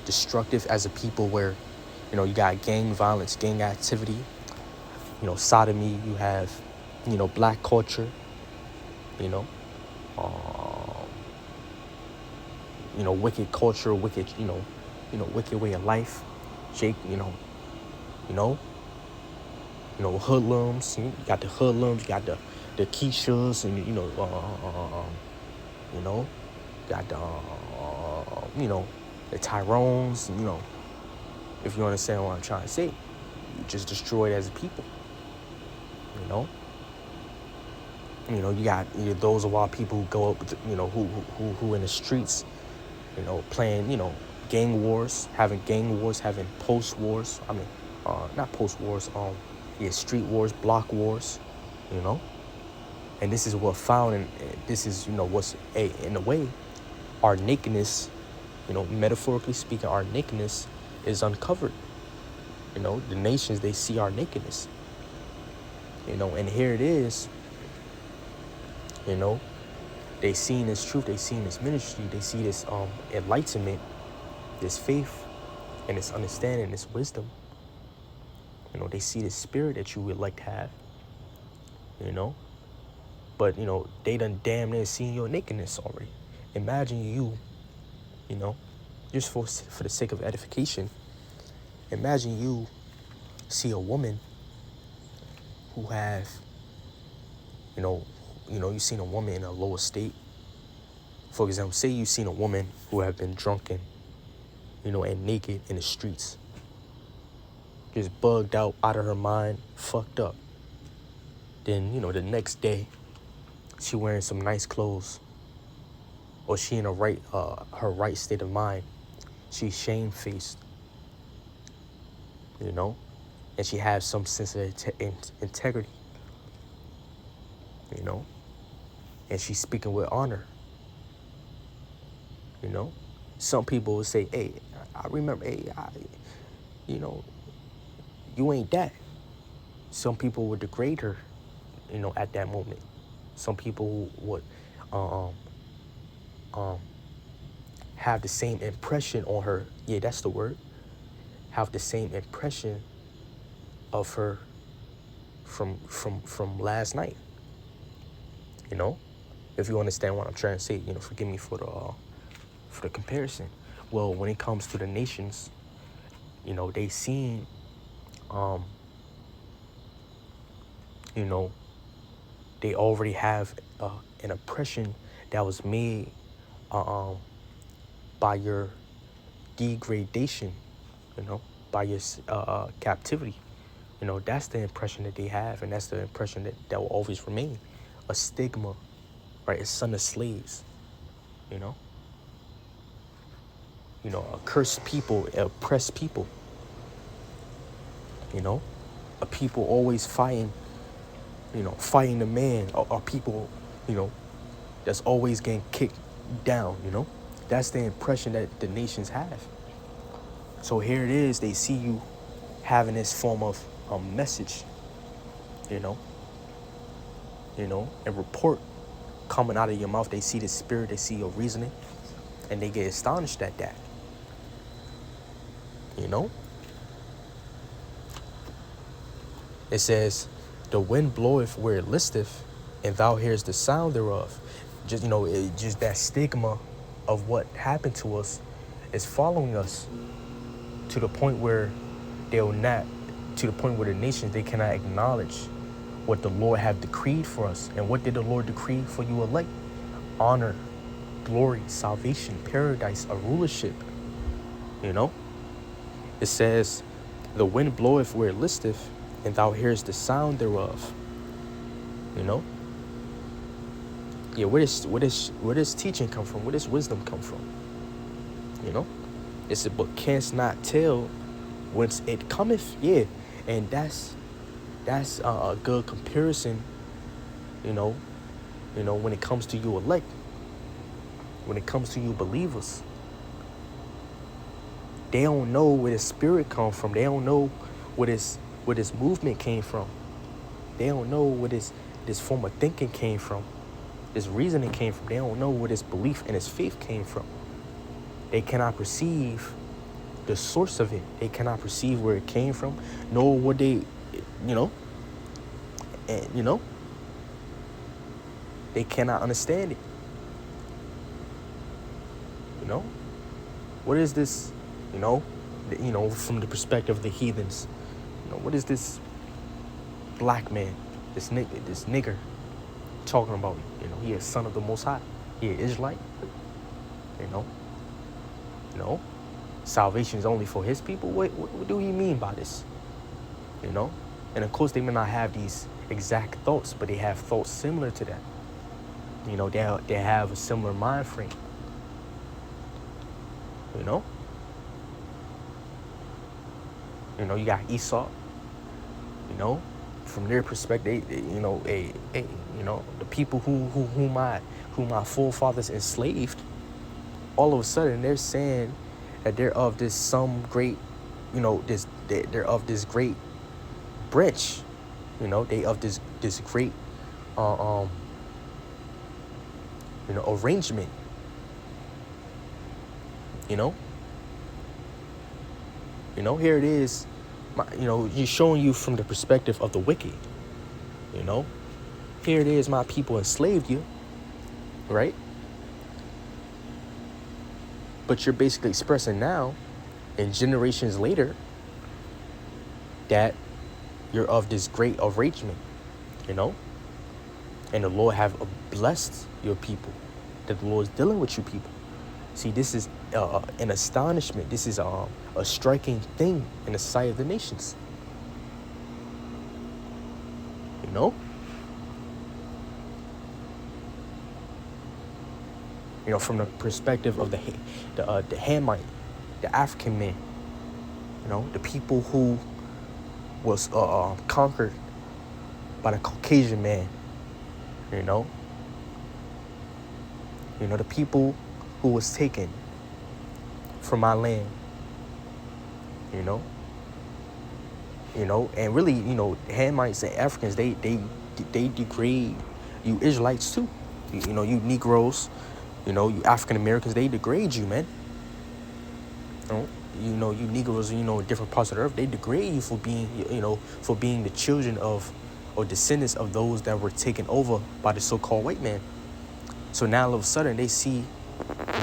destructive. As a people, where you got gang violence, gang activity, sodomy. You have black culture. Wicked culture, wicked wicked way of life. Jake, hoodlums. You got the hoodlums. You got the Keishas, and got the Tyrones. If you understand what I'm trying to say, you just destroyed as a people. You got those of our people who go up, who in the streets, playing, gang wars, having post wars. I mean, not post wars, street wars, block wars, And this is what found, and this is, what's in a way, our nakedness, metaphorically speaking, our nakedness is uncovered. The nations, they see our nakedness. And here it is. They seen this truth, they seen this ministry, they see this enlightenment, this faith, and this understanding, this wisdom. They see the spirit that you would like to have. But they done damn near seen your nakedness already. Imagine you, just for the sake of edification, imagine you see a woman who have, you seen a woman in a lower state. For example, say you seen a woman who have been drunken, and naked in the streets. Just bugged out of her mind, fucked up. Then, the next day, she wearing some nice clothes. Or she in her right state of mind. She's shamefaced. And she has some sense of integrity. And she's speaking with honor. Some people would say, hey, I remember, hey, you ain't that. Some people would degrade her, at that moment. Some people would have the same impression on her. Yeah, that's the word. Have the same impression of her from last night. If you understand what I'm trying to say, forgive me for the comparison. Well, when it comes to the nations, they seen, they already have an oppression that was made by your degradation, by your captivity. That's the impression that they have, and that's the impression that will always remain. A stigma, right? A son of slaves, a cursed people, oppressed people, a people always fighting, fighting the man, or people, that's always getting kicked down, That's the impression that the nations have. So here it is, they see you having this form of a message, and report coming out of your mouth. They see the spirit, they see your reasoning, and they get astonished at that. It says, the wind bloweth where it listeth, and thou hearest the sound thereof. Just, just that stigma of what happened to us is following us to the point where they'll not to the point where the nations, they cannot acknowledge what the Lord have decreed for us. And what did the Lord decree for you elect? Honor, glory, salvation, paradise, a rulership. You know, it says, the wind bloweth where it listeth, and thou hearest the sound thereof. You know, yeah, where does teaching come from? Where does wisdom come from? You know, it said, but canst not tell whence it cometh. Yeah, and that's a good comparison. You know, when it comes to you elect, when it comes to you believers, they don't know where the spirit come from. They don't know where this movement came from. They don't know where this form of thinking came from. This reasoning came from. They don't know where this belief and this faith came from. They cannot perceive the source of it. They cannot perceive where it came from, nor what they, and they cannot understand it. What is this? From the perspective of the heathens, what is this black man, this nigger talking about? He is son of the Most High. He is Israelite. Salvation is only for his people. What do he mean by this? And of course they may not have these exact thoughts, but they have thoughts similar to that. They have a similar mind frame. You got Esau. From their perspective, the people who my forefathers enslaved. All of a sudden, they're saying that they're of this some great, they're of this great branch. They of this great, arrangement. Here it is. You're showing you from the perspective of the wicked. Here it is. My people enslaved you, right? But you're basically expressing now, and generations later, that you're of this great arrangement, and the Lord have blessed your people, that the Lord is dealing with you people. See, this is an astonishment. This is a striking thing in the sight of the nations. From the perspective of the Hamite, the African man, the people who was conquered by the Caucasian man, the people who was taken from my land, and really, Hamites and Africans, they degrade you Israelites too, you Negroes, you African Americans, they degrade you, man. You Negroes, in different parts of the earth, they degrade you for being the children of, or descendants of those that were taken over by the so-called white man. So now all of a sudden they see,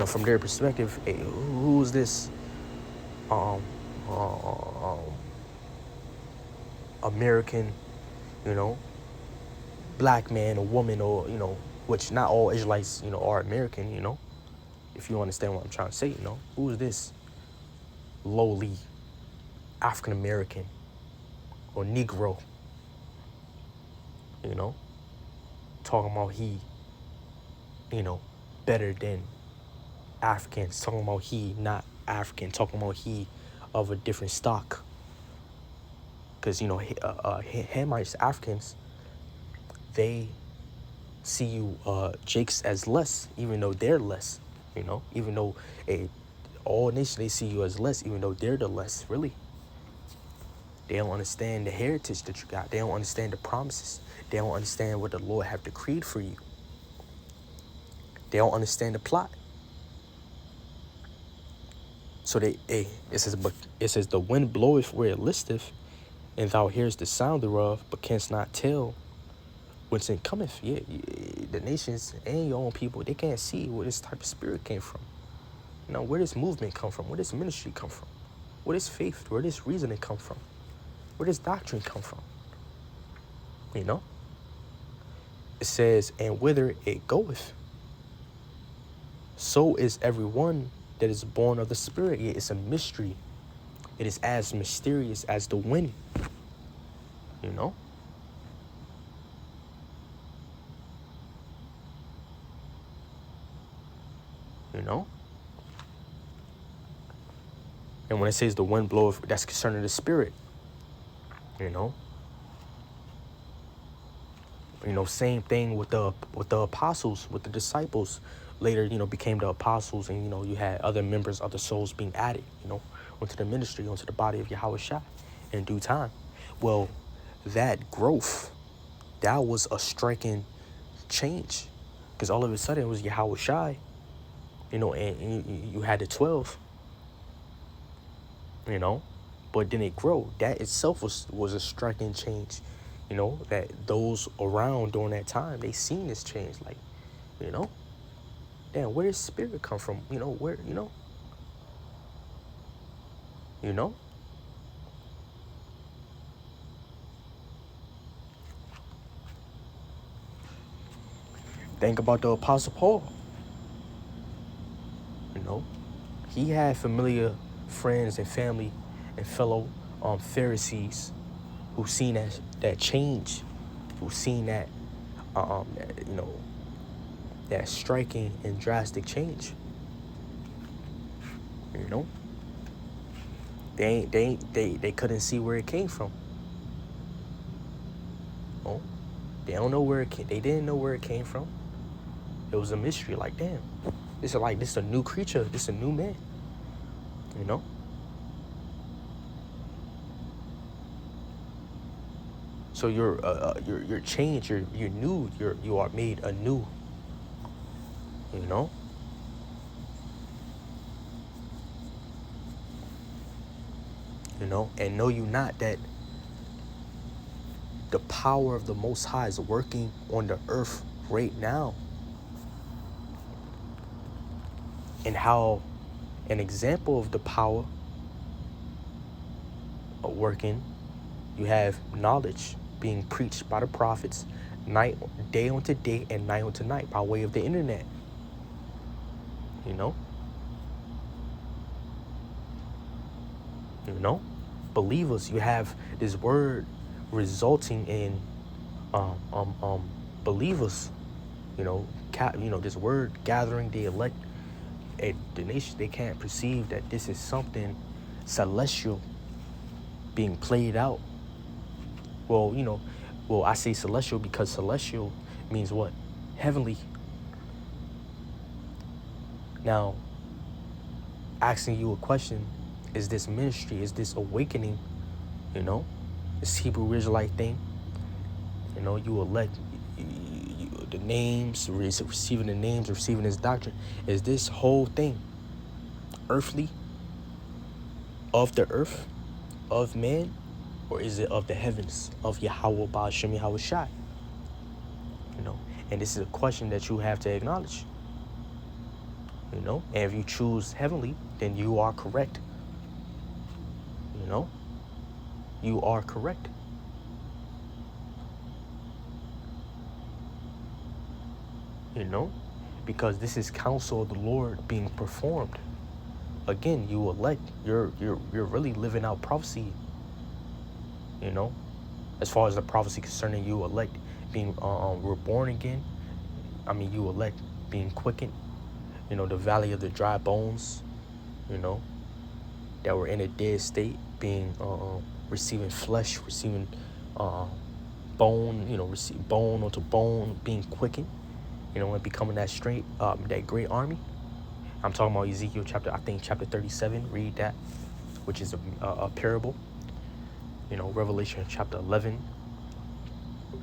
from their perspective, hey, who's this American, black man or woman, or, which not all Israelites, are American, if you understand what I'm trying to say, who is this lowly African American or Negro, talking about he, better than Africans, talking about he not African, talking about he of a different stock. Because, Hamites, Africans, they see you Jakes as less, even though they're less, even though all nations, they see you as less, even though they're the less, really. They don't understand the heritage that you got. They don't understand the promises. They don't understand what the Lord have decreed for you. They don't understand the plot. So it says, the wind bloweth where it listeth, and thou hearest the sound thereof, but canst not tell whence it cometh. Yeah, the nations and your own people, they can't see where this type of spirit came from. Where this movement come from, where this ministry come from, where this faith, where this reasoning come from. Where does doctrine come from? You know? It says, and whither it goeth, so is everyone that is born of the Spirit. It's a mystery. It is as mysterious as the wind. You know? You know? And when it says the wind bloweth, that's concerning the Spirit. You know? You know, same thing with the apostles, with the disciples. Later, you know, became the apostles, and you know, you had other members, other souls being added, you know, onto the ministry, onto the body of Yahweh Shai in due time. Well, that growth, that was a striking change, because all of a sudden it was Yahweh Shai, you know, and you had the 12, you know, but then it grew. That itself was a striking change, you know, that those around during that time, they seen this change, like, you know, damn, where does Spirit come from? You know, where, you know, think about the Apostle Paul. You know, he had familiar friends and family and fellow Pharisees who seen that change, who seen that, you know, that striking and drastic change. You know, they couldn't see where it came from. Oh, they don't know where it came. They didn't know where it came from. It was a mystery. Like, damn, this is a new creature. This is a new man. You know. So you're changed. You're new. You are made anew. You know. You know, and know you not that the power of the Most High is working on the earth right now. And how an example of the power of working, you have knowledge being preached by the prophets day unto day and night unto night by way of the internet. You know? You know? Believers, you have this word resulting in believers, you know, this word gathering the elect. The nation, they can't perceive that this is something celestial being played out. Well, you know, I say celestial because celestial means what? Heavenly. Now, asking you a question, is this ministry, is this awakening, you know, this Hebrew Israelite thing, you know, you elect the names, receiving the names, receiving this doctrine, is this whole thing earthly, of the earth, of man, or is it of the heavens, of Yahweh Ba'ashem Yahweh Shai? You know, and this is a question that you have to acknowledge. You know, and if you choose heavenly, then you are correct. You know, you are correct. You know, because this is counsel of the Lord being performed. Again, you elect. You're really living out prophecy. You know, as far as the prophecy concerning you elect being reborn again. I mean, you elect being quickened. You know, the valley of the dry bones. You know, that were in a dead state, being receiving flesh, receiving bone. You know, receive bone onto bone, being quickened. You know, and becoming that great army. I'm talking about Ezekiel chapter 37. Read that, which is a parable. You know, Revelation chapter 11.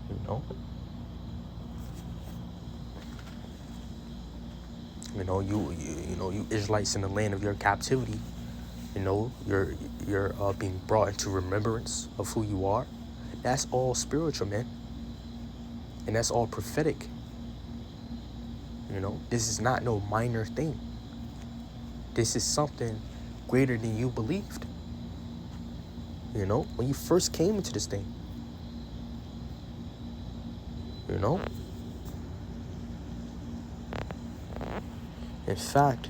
You know. You know, you Israelites in the land of your captivity. You know, you're being brought into remembrance of who you are. That's all spiritual, man. And that's all prophetic. You know, this is not no minor thing. This is something greater than you believed. You know, when you first came into this thing. You know? In fact,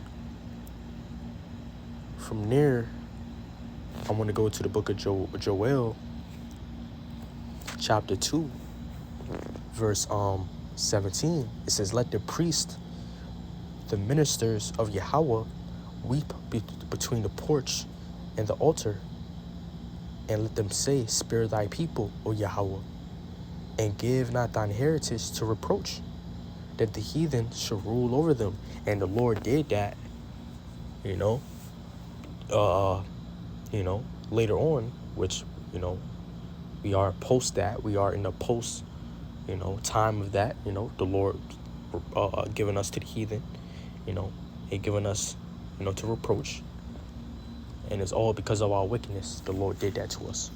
from there, I want to go to the book of Joel, chapter 2, verse 17. It says, let the priest, the ministers of Yahweh, weep between the porch and the altar, and let them say, spare thy people, O Yahweh, and give not thine heritage to reproach, that the heathen should rule over them. And the Lord did that, you know, later on, which, we are post that. We are in the post, time of that, the Lord giving us to the heathen, and giving us, to reproach. And it's all because of our wickedness. The Lord did that to us.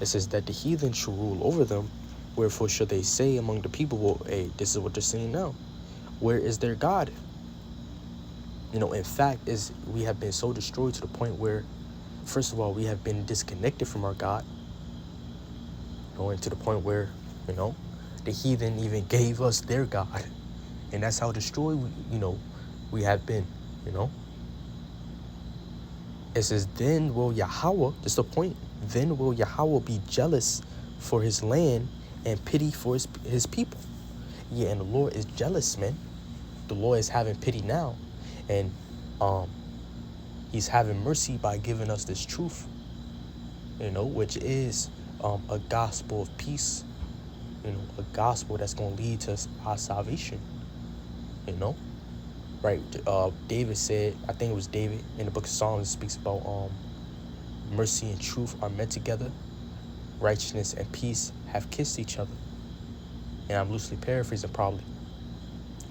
It says that the heathen should rule over them. Wherefore should they say among the people, well, hey, this is what they're saying now. Where is their God? In fact, we have been so destroyed to the point where, first of all, we have been disconnected from our God. And to the point where, the heathen even gave us their God. And that's how destroyed, we have been, It says, then will Yahweh, just the point, then will Yahweh be jealous for his land and pity for his people. Yeah, and the Lord is jealous, man. The Lord is having pity now. And he's having mercy by giving us this truth, which is a gospel of peace, a gospel that's going to lead to our salvation, right? David said, I think it was David in the book of Psalms, speaks about mercy and truth are met together. Righteousness and peace have kissed each other. And I'm loosely paraphrasing probably,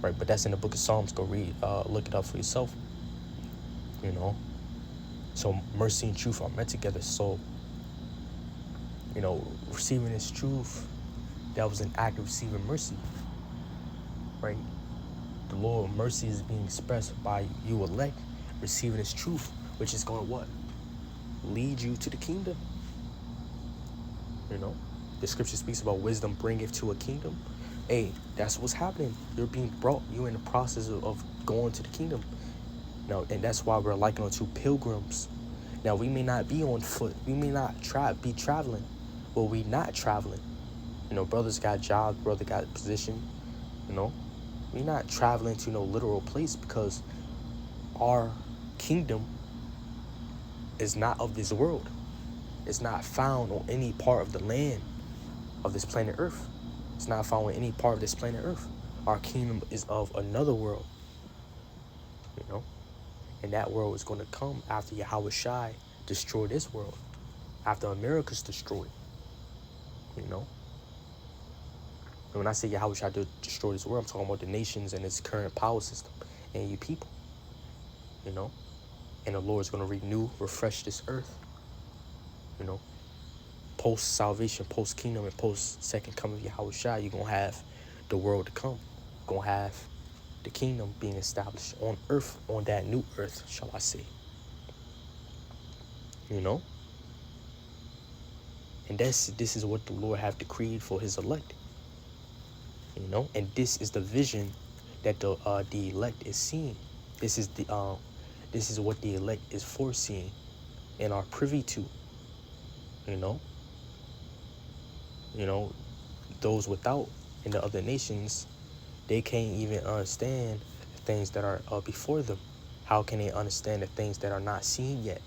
right? But that's in the book of Psalms. Go read, look it up for yourself, So mercy and truth are met together. So, receiving this truth, that was an act of receiving mercy, right? The Lord mercy is being expressed by you elect receiving this truth, which is going to what? Lead you to the kingdom. The scripture speaks about wisdom bringeth to a kingdom. Hey, that's what's happening. You're being brought. You're in the process of going to the kingdom. Now, and that's why we're likened unto pilgrims. Now, we may not be on foot. We may not be traveling. Well, we not traveling. Brothers got jobs. Brother got position. We're not traveling to no literal place because our kingdom is not of this world. It's not found on any part of the land of this planet Earth. It's not found on any part of this planet Earth. Our kingdom is of another world. And that world is going to come after Yahweh Shai destroyed this world. After America's destroyed. And when I say Yahweh Shai destroy this world, I'm talking about the nations and its current power system and you people. And the Lord is going to renew, refresh this earth. Post-salvation, post-kingdom, and post-second coming of Yahweh Shai, you're going to have the world to come. You're going to have the kingdom being established on earth, on that new earth, shall I say. And this is what the Lord have decreed for his elect. And this is the vision that the elect is seeing. This is what the elect is foreseeing and are privy to. Those without in the other nations, they can't even understand the things that are before them. How can they understand the things that are not seen yet?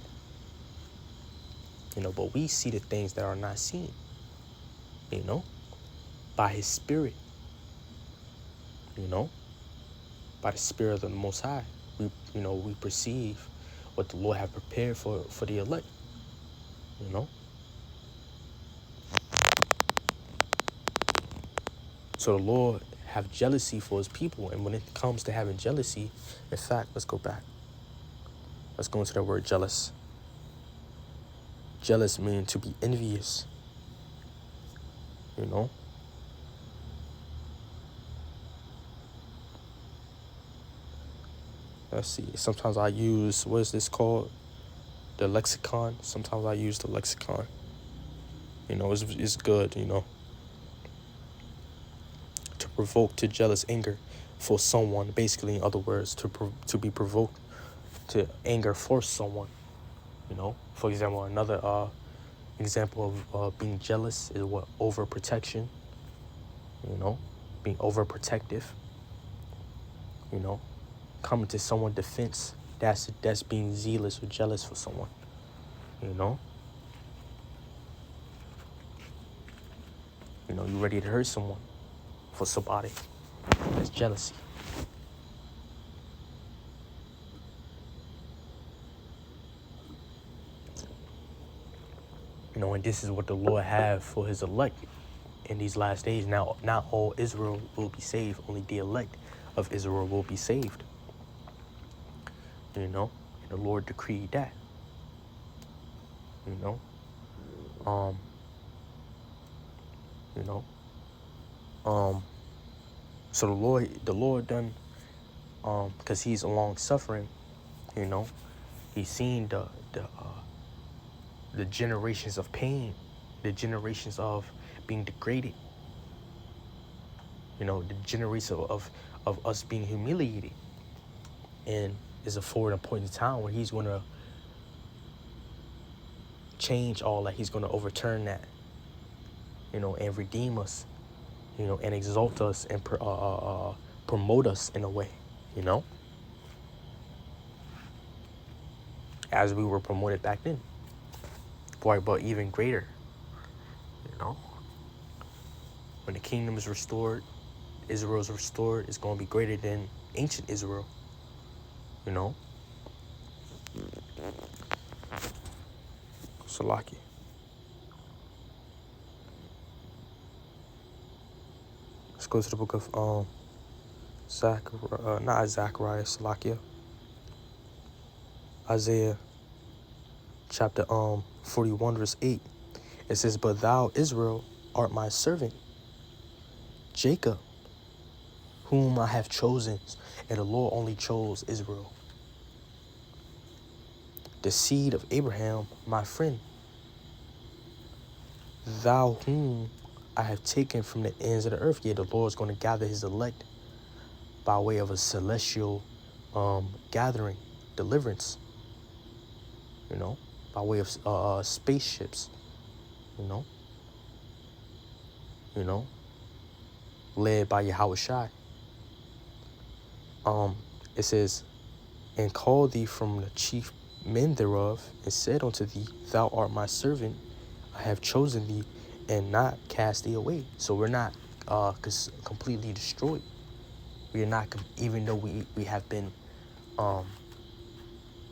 But we see the things that are not seen, by his spirit, by the spirit of the Most High. We perceive what the Lord have prepared for the elect, So the Lord have jealousy for his people. And when it comes to having jealousy, in fact, let's go back. Let's go into that word jealous. Jealous means to be envious. Let's see. Sometimes I use, what is this called? The lexicon. Sometimes I use the lexicon. It's good, to provoke to jealous anger for someone. Basically, in other words, to be provoked to anger for someone. For example, another example of being jealous is what? Overprotection. Being overprotective. Coming to someone's defense. That's being zealous or jealous for someone. You ready to hurt someone for somebody. That's jealousy. And this is what the Lord have for his elect in these last days. Now, not all Israel will be saved. Only the elect of Israel will be saved. And the Lord decreed that. So the Lord done, because he's long suffering, he's seen the generations of pain, the generations of being degraded, the generation of us being humiliated. And is afforded a point in time where he's going to change all that. He's going to overturn that, and redeem us, and exalt us and promote us in a way, as we were promoted back then. Boy, but even greater, when the kingdom is restored, Israel's restored, it's going to be greater than ancient Israel, Salaki. Let's go to the book of not Zechariah, Salakia. Isaiah chapter 41 verse 8. It says, "But thou, Israel, art my servant, Jacob, whom I have chosen." And the Lord only chose Israel. "The seed of Abraham, my friend, thou whom I have taken from the ends of the earth." Yeah, the Lord's going to gather his elect by way of a celestial gathering, deliverance, by way of spaceships, led by Yahweh Shai. It says, "And called thee from the chief men thereof, and said unto thee, Thou art my servant, I have chosen thee, and not cast thee away." So we're not completely destroyed. We are not, even though we have been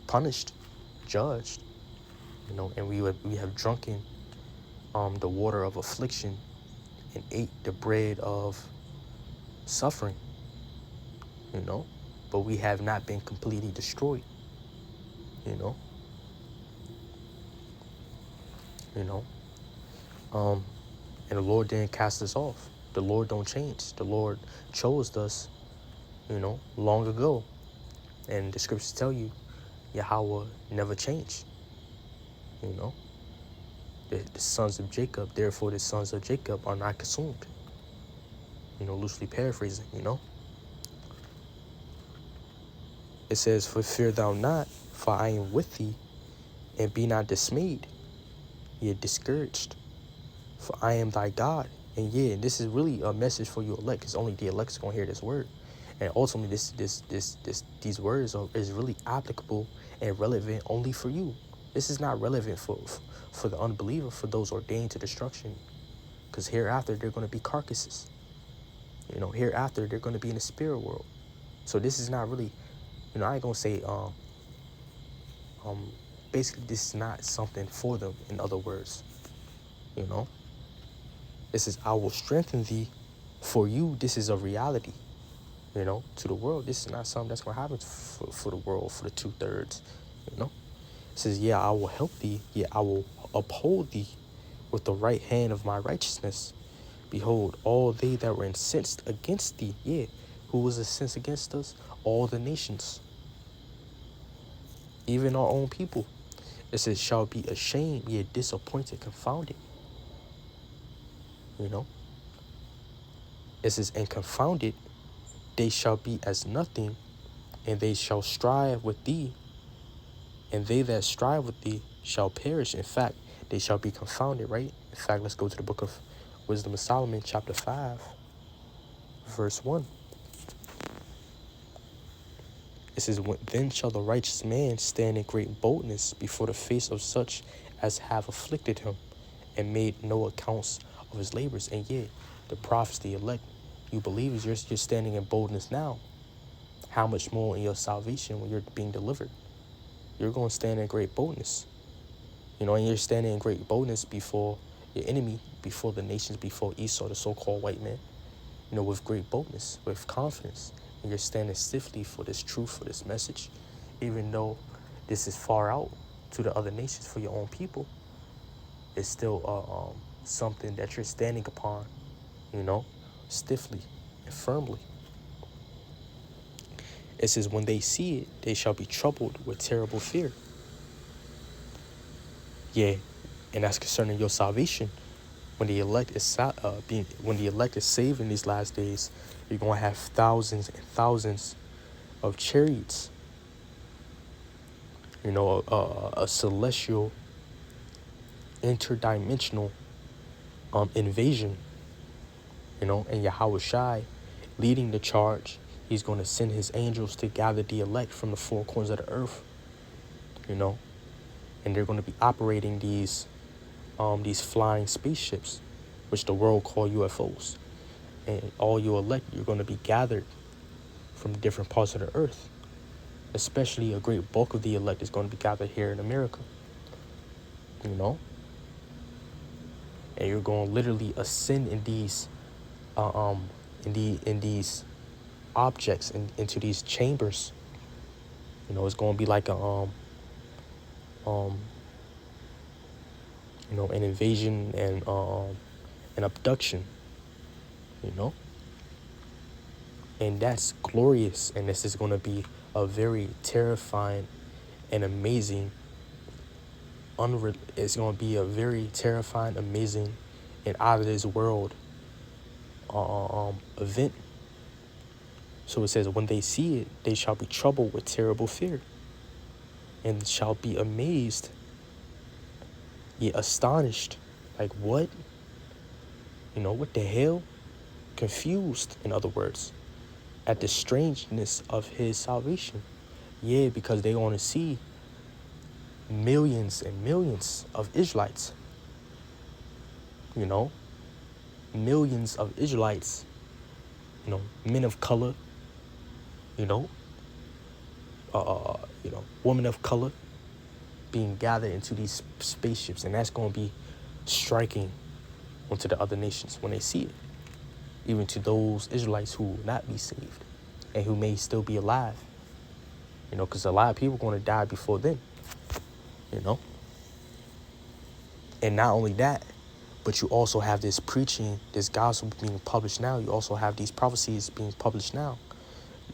punished, judged, and we have drunken the water of affliction and ate the bread of suffering, but we have not been completely destroyed, and the Lord didn't cast us off. The Lord don't change. The Lord chose us, long ago. And the scriptures tell you, Yahweh never changed. The sons of Jacob, therefore the sons of Jacob are not consumed. Loosely paraphrasing, It says, "For fear thou not, for I am with thee, and be not dismayed, yet discouraged. For I am thy God." And this is really a message for you elect, because only the elect is going to hear this word. And ultimately, these words is really applicable and relevant only for you. This is not relevant for the unbeliever, for those ordained to destruction. Because hereafter, they're going to be carcasses. Hereafter, they're going to be in the spirit world. So this is not really, I ain't going to say, basically, this is not something for them, in other words. It says, "I will strengthen thee." For you, this is a reality. To the world, this is not something that's going to happen for the world, for the 2/3. It says, "Yeah, I will help thee. Yeah, I will uphold thee with the right hand of my righteousness. Behold, all they that were incensed against thee." Yeah, who was incensed against us? All the nations, even our own people. It says, "Shall be ashamed, yea, disappointed, confounded." You know, it says, and confounded they shall be as nothing, and they shall strive with thee, and they that strive with thee shall perish. In fact, they shall be confounded, right? In fact, let's go to the book of Wisdom of Solomon, chapter 5, verse 1. It says, then shall the righteous man stand in great boldness before the face of such as have afflicted him, and made no accounts of his labors. And yet, the prophets, the elect, you believers, you're standing in boldness now. How much more in your salvation when you're being delivered? You're going to stand in great boldness. You know, and you're standing in great boldness before your enemy, before the nations, before Esau, the so-called white man. You know, with great boldness, with confidence. And you're standing stiffly for this truth, for this message. Even though this is far out to the other nations, for your own people, it's still something that you're standing upon, you know, stiffly and firmly. It says, when they see it, they shall be troubled with terrible fear. Yeah, and that's concerning your salvation. When the elect is saved in these last days, you're going to have thousands and thousands of chariots. You know, a celestial, interdimensional invasion. You know, and Yahweh Shai leading the charge. He's going to send his angels to gather the elect from the four corners of the earth. You know, and they're going to be operating these flying spaceships, which the world call UFOs. And all you elect, you're going to be gathered from different parts of the earth. Especially a great bulk of the elect is going to be gathered here in America. You know? And you're going to literally ascend in these in these objects, into these chambers. You know, it's going to be like a you know, an invasion and an abduction, you know? And that's glorious, and this is going to be a very terrifying and amazing, it's going to be a very terrifying, amazing, and out of this world event. So it says, when they see it, they shall be troubled with terrible fear, and shall be amazed, yet astonished. Like, what? You know, what the hell? Confused, in other words, at the strangeness of his salvation. Yeah, because they want to see millions and millions of Israelites. You know, millions of Israelites, you know, men of color, you know, women of color being gathered into these spaceships. And that's going to be striking onto the other nations when they see it. Even to those Israelites who will not be saved and who may still be alive. You know, because a lot of people are going to die before then. You know. And not only that, but you also have this preaching, this gospel being published now. You also have these prophecies being published now.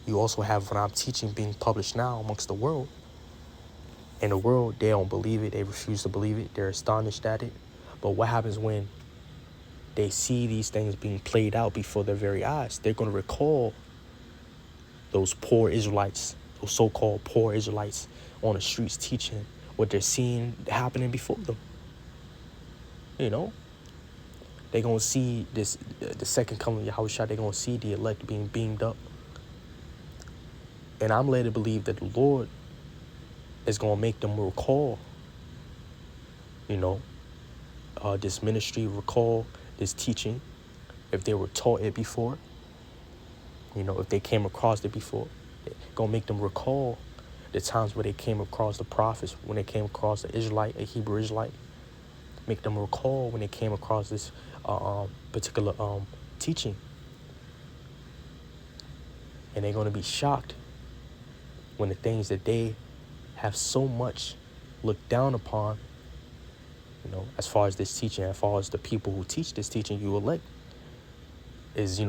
You also have what I'm teaching being published now amongst the world. And the world, they don't believe it. They refuse to believe it. They're astonished at it. But what happens when they see these things being played out before their very eyes? They're going to recall those poor Israelites, those so-called poor Israelites on the streets teaching what they're seeing happening before them. You know? They're going to see this, the second coming of Yahushua. They're going to see the elect being beamed up. And I'm led to believe that the Lord is going to make them recall, you know, this ministry, recall this teaching, if they were taught it before, you know, if they came across it before. It's going to make them recall the times where they came across the prophets, when they came across the Israelite, a Hebrew Israelite. Make them recall when they came across this particular teaching. And they're going to be shocked when the things that they have so much looked down upon, you know, as far as this teaching, as far as the people who teach this teaching you elect, is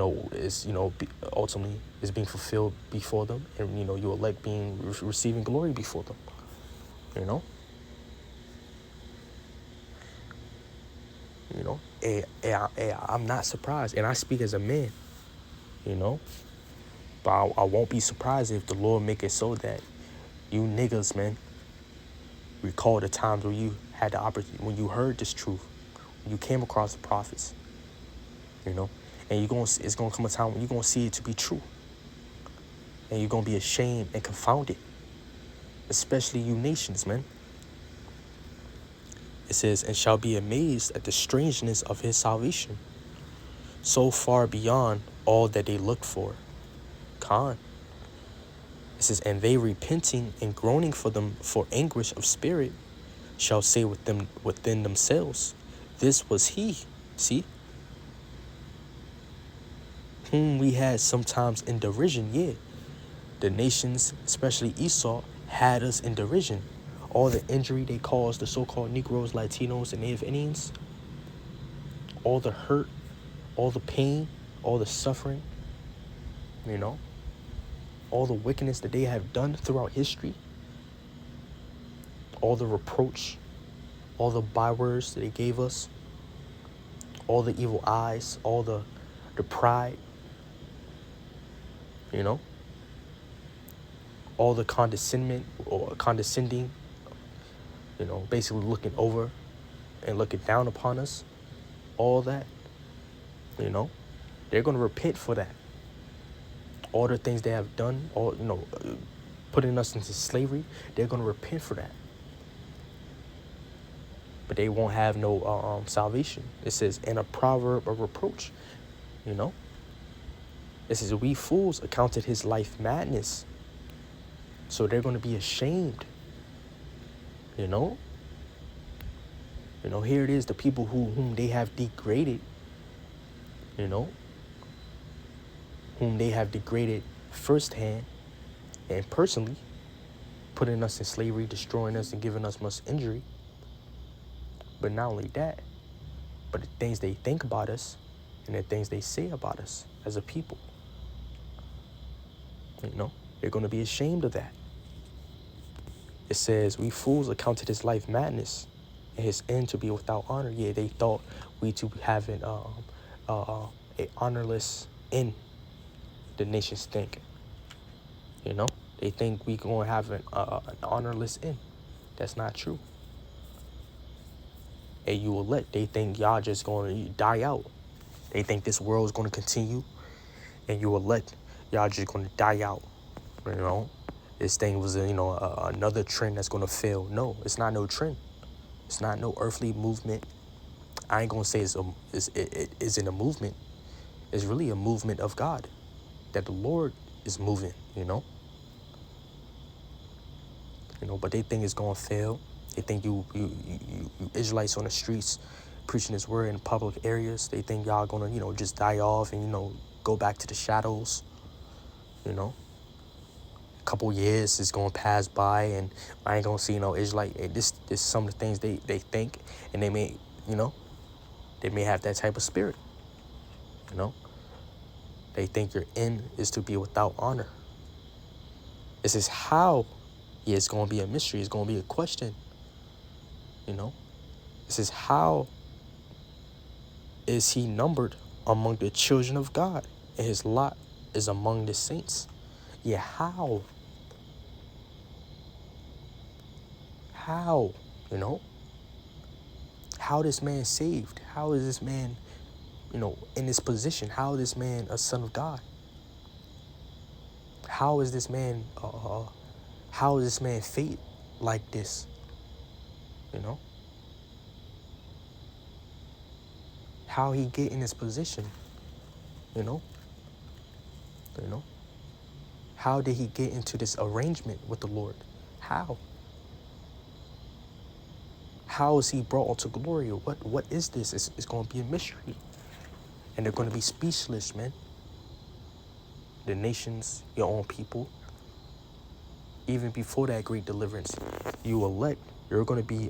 ultimately is being fulfilled before them, and, you know, you elect being receiving glory before them, you know. I'm not surprised, and I speak as a man, you know. But I won't be surprised if the Lord make it so that you niggas, man, recall the times when you had the opportunity, when you heard this truth, when you came across the prophets, you know, and it's gonna come a time when you're gonna see it to be true, and you're gonna be ashamed and confounded, especially you nations, man. It says, and shall be amazed at the strangeness of his salvation, so far beyond all that they looked for. Khan. It says, and they repenting and groaning for anguish of spirit shall say within themselves, this was he, see, whom we had sometimes in derision. Yeah, the nations, especially Esau, had us in derision. All the injury they caused the so-called Negroes, Latinos, and Native Indians, all the hurt, all the pain, all the suffering, you know, all the wickedness that they have done throughout history, all the reproach, all the bywords that they gave us, all the evil eyes, all the pride, you know, all the condescending, you know, basically looking over and looking down upon us, all that, you know, they're going to repent for that. All the things they have done, all, you know, putting us into slavery, they're going to repent for that. But they won't have no salvation. It says, in a proverb of reproach, you know. It says, we fools accounted his life madness. So they're going to be ashamed, you know. You know, here it is, the people whom they have degraded, you know, whom they have degraded firsthand and personally, putting us in slavery, destroying us, and giving us much injury. But not only that, but the things they think about us and the things they say about us as a people. You know, they're going to be ashamed of that. It says, we fools accounted his life madness and his end to be without honor. Yeah, they thought we to have an a honorless end. The nations think, you know, they think we gonna have an honorless end. That's not true. And you will they think y'all just gonna die out. They think this world is gonna continue, and you will y'all just gonna die out. You know, this thing was another trend that's gonna fail. No, it's not no trend. It's not no earthly movement. I ain't gonna say it isn't a movement. It's really a movement of God, that the Lord is moving, you know. You know, but they think it's gonna fail. They think you Israelites on the streets preaching this word in public areas, they think y'all gonna, you know, just die off and, you know, go back to the shadows, you know. A couple years is gonna pass by and I ain't gonna see no Israelite. This some of the things they think, and they may, you know, they may have that type of spirit, you know. They think your end is to be without honor. This is how. Yeah, it's going to be a mystery. It's going to be a question, you know. This is how is he numbered among the children of God, and his lot is among the saints. Yeah, how? How, you know? How this man saved? How is this man, you know, in this position? How is this man a son of God? How is this man, how is this man fate like this? You know? How he get in this position? You know? You know? How did he get into this arrangement with the Lord? How? How is he brought onto glory? What is this? It's going to be a mystery. And they're going to be speechless, man. The nations, your own people. Even before that great deliverance, you elect, you're going to be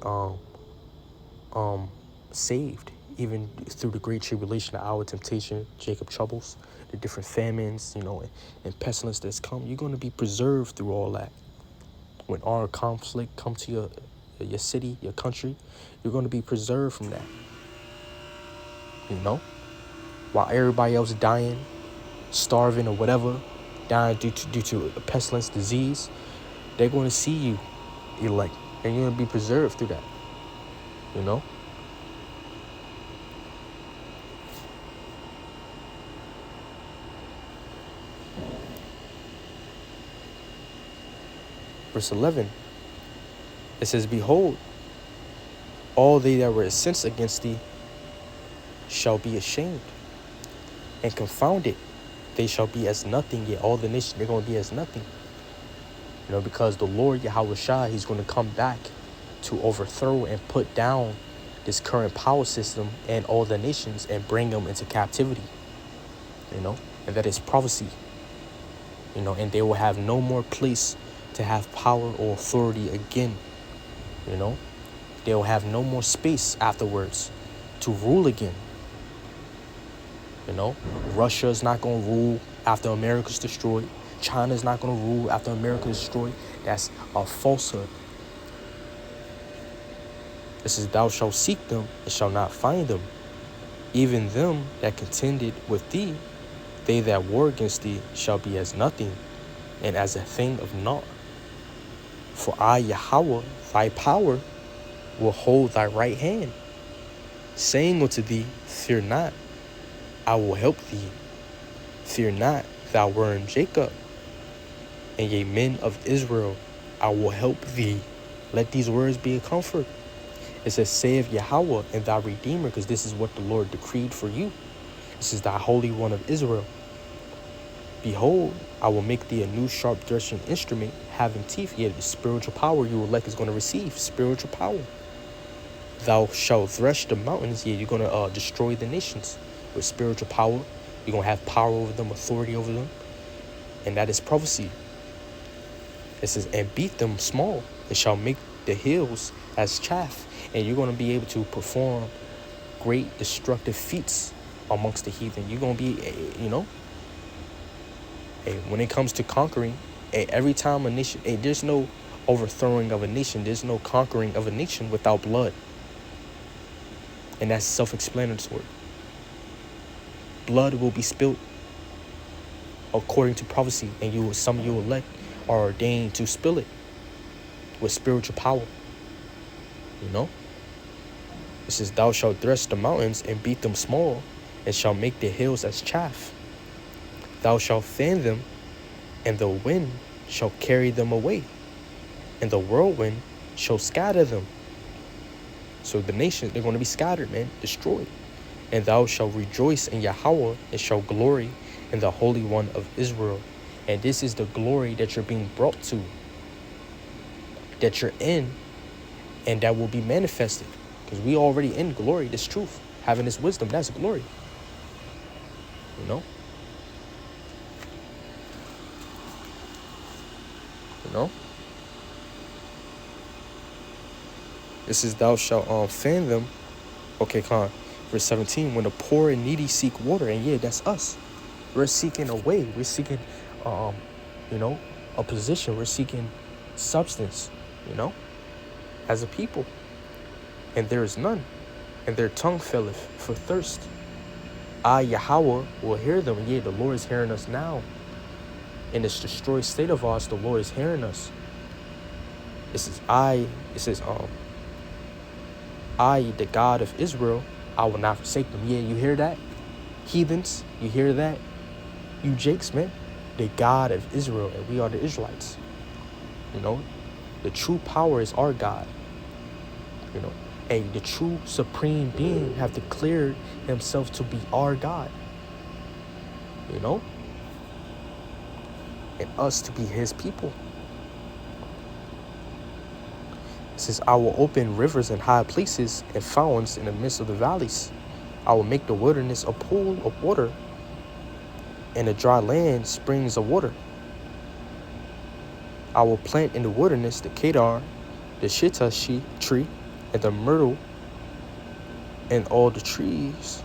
saved. Even through the great tribulation, the hour of temptation, Jacob troubles, the different famines, you know, and pestilence that's come, you're going to be preserved through all that. When our conflict come to your city, your country, you're going to be preserved from that. you know, while everybody else dying, starving or whatever, dying due to a pestilence, disease, they're going to see you elect, and you're going to be preserved through that, you know. Verse 11, it says, behold, all they that were incensed against thee shall be ashamed and confounded. They shall be as nothing, yet all the nations, they're going to be as nothing. You know, because the Lord Yahweh Shai, he's going to come back to overthrow and put down this current power system and all the nations and bring them into captivity, you know, and that is prophecy, you know, and they will have no more place to have power or authority again, you know. They will have no more space afterwards to rule again. You know, Russia's not going to rule after America's destroyed. China's not going to rule after America is destroyed. That's a falsehood. It says, thou shalt seek them and shalt not find them. Even them that contended with thee, they that war against thee, shall be as nothing and as a thing of naught. For I, Yahweh, thy power, will hold thy right hand, saying unto thee, fear not, I will help thee. Fear not, thou worm Jacob, and ye men of Israel, I will help thee. Let these words be a comfort. It says, saith Yahweh and thy Redeemer, because this is what the Lord decreed for you. This is thy Holy One of Israel. Behold, I will make thee a new sharp threshing instrument, having teeth. Yet the spiritual power you elect is going to receive. Spiritual power. Thou shalt thresh the mountains. Yeah, you're going to destroy the nations with spiritual power. You're going to have power over them, authority over them. And that is prophecy. It says, and beat them small, and shall make the hills as chaff. And you're going to be able to perform great destructive feats amongst the heathen. You're going to be, you know, when it comes to conquering, every time a nation, there's no overthrowing of a nation. There's no conquering of a nation without blood. And that's self-explanatory. Blood will be spilled according to prophecy, and some of you elect are ordained to spill it with spiritual power. You know? It says, thou shalt thresh the mountains and beat them small, and shall make the hills as chaff. Thou shalt fan them, and the wind shall carry them away, and the whirlwind shall scatter them. So the nations, they're going to be scattered, man, destroyed. And thou shalt rejoice in Yahweh, and shall glory in the Holy One of Israel. And this is the glory that you're being brought to, that you're in, and that will be manifested. Because we already in glory, this truth. Having this wisdom, that's glory. You know? You know? This is thou shalt fan them. Okay, verse 17, when the poor and needy seek water, and yeah, that's us. We're seeking a way. We're seeking, you know, a position. We're seeking substance, you know, as a people. And there is none, and their tongue faileth for thirst. I, Yahweh, will hear them. Yeah, the Lord is hearing us now. In this destroyed state of ours, the Lord is hearing us. It says, I, the God of Israel, I will not forsake them. Yeah, you hear that? Heathens, you hear that? You Jakes, man. The God of Israel, and we are the Israelites. You know, the true power is our God. You know, and the true supreme being have declared himself to be our God. You know, and us to be his people. It says, I will open rivers in high places and fountains in the midst of the valleys. I will make the wilderness a pool of water, and the dry land springs of water. I will plant in the wilderness the kedar, the shittah tree, and the myrtle, and all the trees,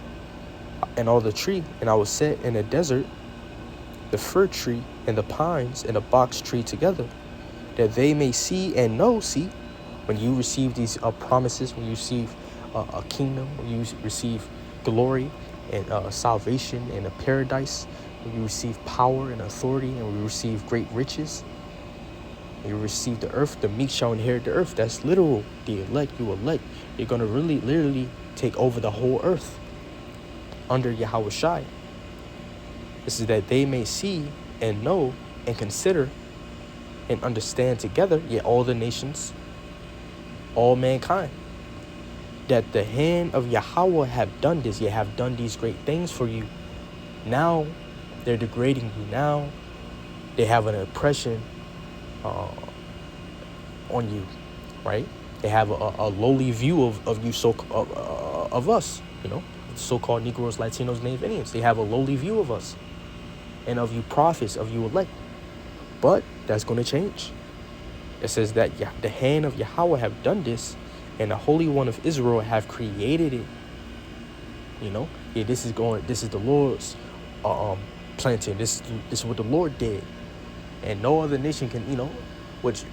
and I will set in the desert the fir tree and the pines and the box tree together, that they may see and know. See, when you receive these promises, when you receive a kingdom, when you receive glory and salvation and a paradise. We receive power and authority, and we receive great riches. You receive the earth. The meek shall inherit the earth. That's literal. The elect, you elect. You're going to really, literally take over the whole earth under Yahweh Shai. This is that they may see and know and consider and understand together, yet all the nations, all mankind, that the hand of Yahweh have done this, yet have done these great things for you. Now they're degrading you. Now they have an oppression on you, right? They have a lowly view of you, of us, so-called Negroes, Latinos, Native Indians. They have a lowly view of us and of you prophets, of you elect. But that's going to change. It says that the hand of Yahweh have done this, and the Holy One of Israel have created it. This is the Lord's planting. This is what the Lord did, and no other nation can, but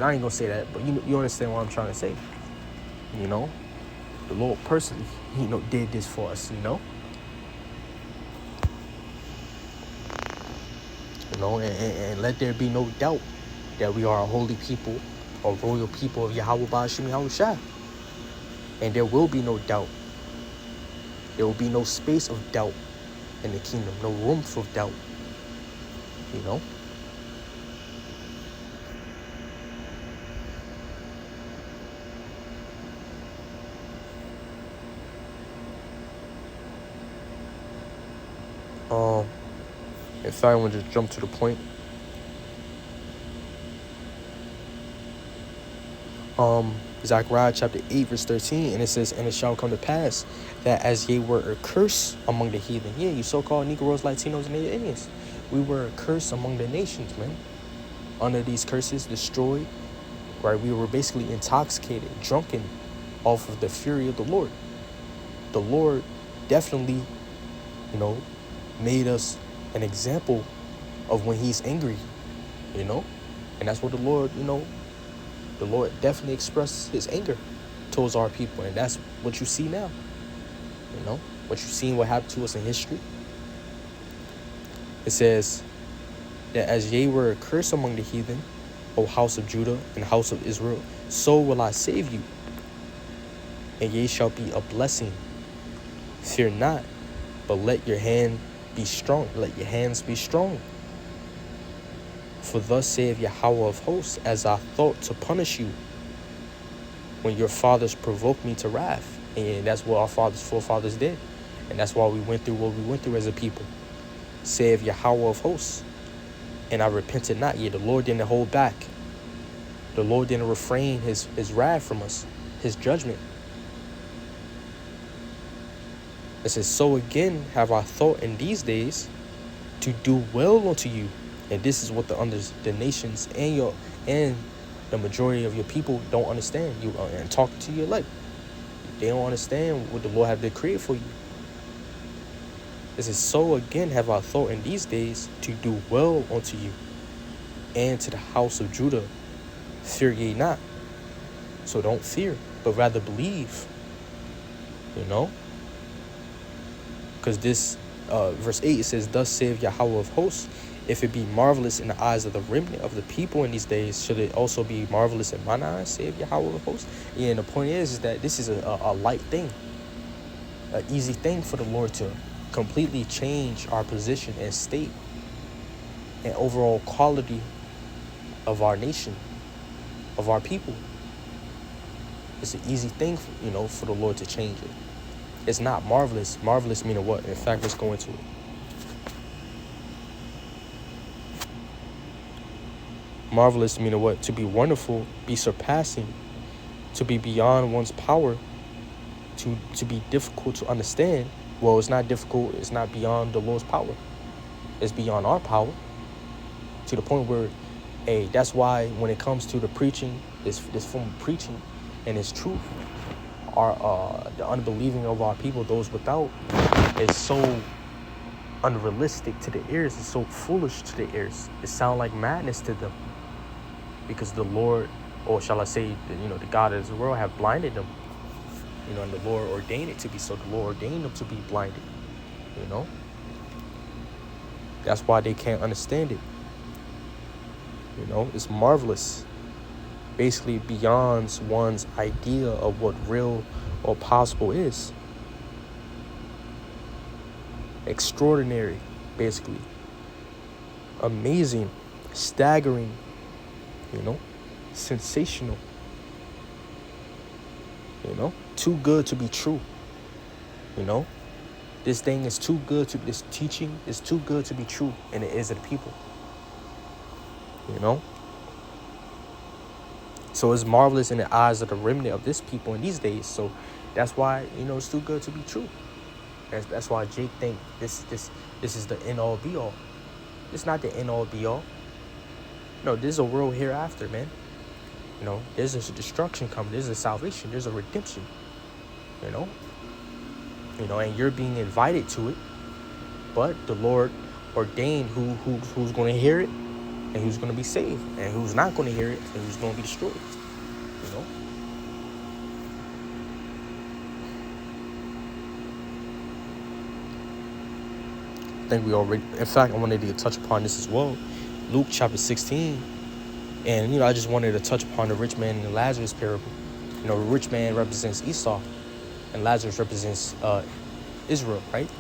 I ain't gonna say that, but you understand what I'm trying to say. The Lord personally, did this for us, and let there be no doubt that we are a holy people, a royal people of Yahweh Ba'ashim Yahweh Shai. And there will be no doubt. There will be no space of doubt in the kingdom, no room for doubt, In fact, I want to just jump to the point. Zechariah chapter 8, verse 13, and it says, and it shall come to pass that as ye were a curse among the heathen. Yeah, you so-called Negroes, Latinos, and Native Indians. We were a curse among the nations, man. Under these curses, destroyed, right? We were basically intoxicated, drunken off of the fury of the Lord. The Lord definitely, made us an example of when he's angry, and that's what the Lord, the Lord definitely expressed his anger towards our people, and that's what you see now, what you've seen, what happened to us in history. It says that as ye were a curse among the heathen, O house of Judah and house of Israel, so will I save you, and ye shall be a blessing. Fear not, but let your hand be strong. Let your hands be strong. For thus saith Yahweh of hosts, as I thought to punish you when your fathers provoked me to wrath. And that's what our forefathers did. And that's why we went through what we went through as a people. Saith Yahweh of hosts. And I repented not. Yet the Lord didn't hold back. The Lord didn't refrain his wrath from us, his judgment. It says, so again have I thought in these days to do well unto you. And this is what the nations and the majority of your people don't understand. You and talking to your elect, they don't understand what the Lord have decreed for you. It says, so again have I thought in these days to do well unto you and to the house of Judah. Fear ye not. So don't fear, but rather believe. Because this verse 8, it says, thus saith Yahweh of hosts, if it be marvelous in the eyes of the remnant of the people in these days, should it also be marvelous in mine eyes, saith Yahweh of hosts? Yeah, and the point is that this is a light thing, an easy thing for the Lord to completely change our position and state and overall quality of our nation, of our people. It's an easy thing, for the Lord to change it. It's not marvelous. Marvelous meaning what? In fact, let's go into it. Marvelous meaning what? To be wonderful, be surpassing, to be beyond one's power, to be difficult to understand. Well, it's not difficult. It's not beyond the Lord's power. It's beyond our power. To the point where, that's why when it comes to the preaching, this form of preaching and its truth, the unbelieving of our people, those without, is so unrealistic to the ears. It's so foolish to the ears. It sounds like madness to them, because the Lord, or shall I say, the God of this world, have blinded them. And the Lord ordained it to be so. The Lord ordained them to be blinded, That's why they can't understand it. It's marvelous. Basically beyond one's idea of what real or possible is. Extraordinary, basically. Amazing, staggering, sensational. Too good to be true. This thing is too good to, this teaching is too good to be true, and it is of the people. So it's marvelous in the eyes of the remnant of this people in these days. So that's why, it's too good to be true. That's why Jake think this is the end all be all. It's not the end all be all. No, there's a world hereafter, man. There's a destruction coming. There's a salvation. There's a redemption. And you're being invited to it. But the Lord ordained who's going to hear it and who's going to be saved, and who's not going to hear it and who's going to be destroyed. I think we already, in fact, I wanted to touch upon this as well. Luke chapter 16. And, I just wanted to touch upon the rich man and the Lazarus parable. The rich man represents Esau, and Lazarus represents Israel, right?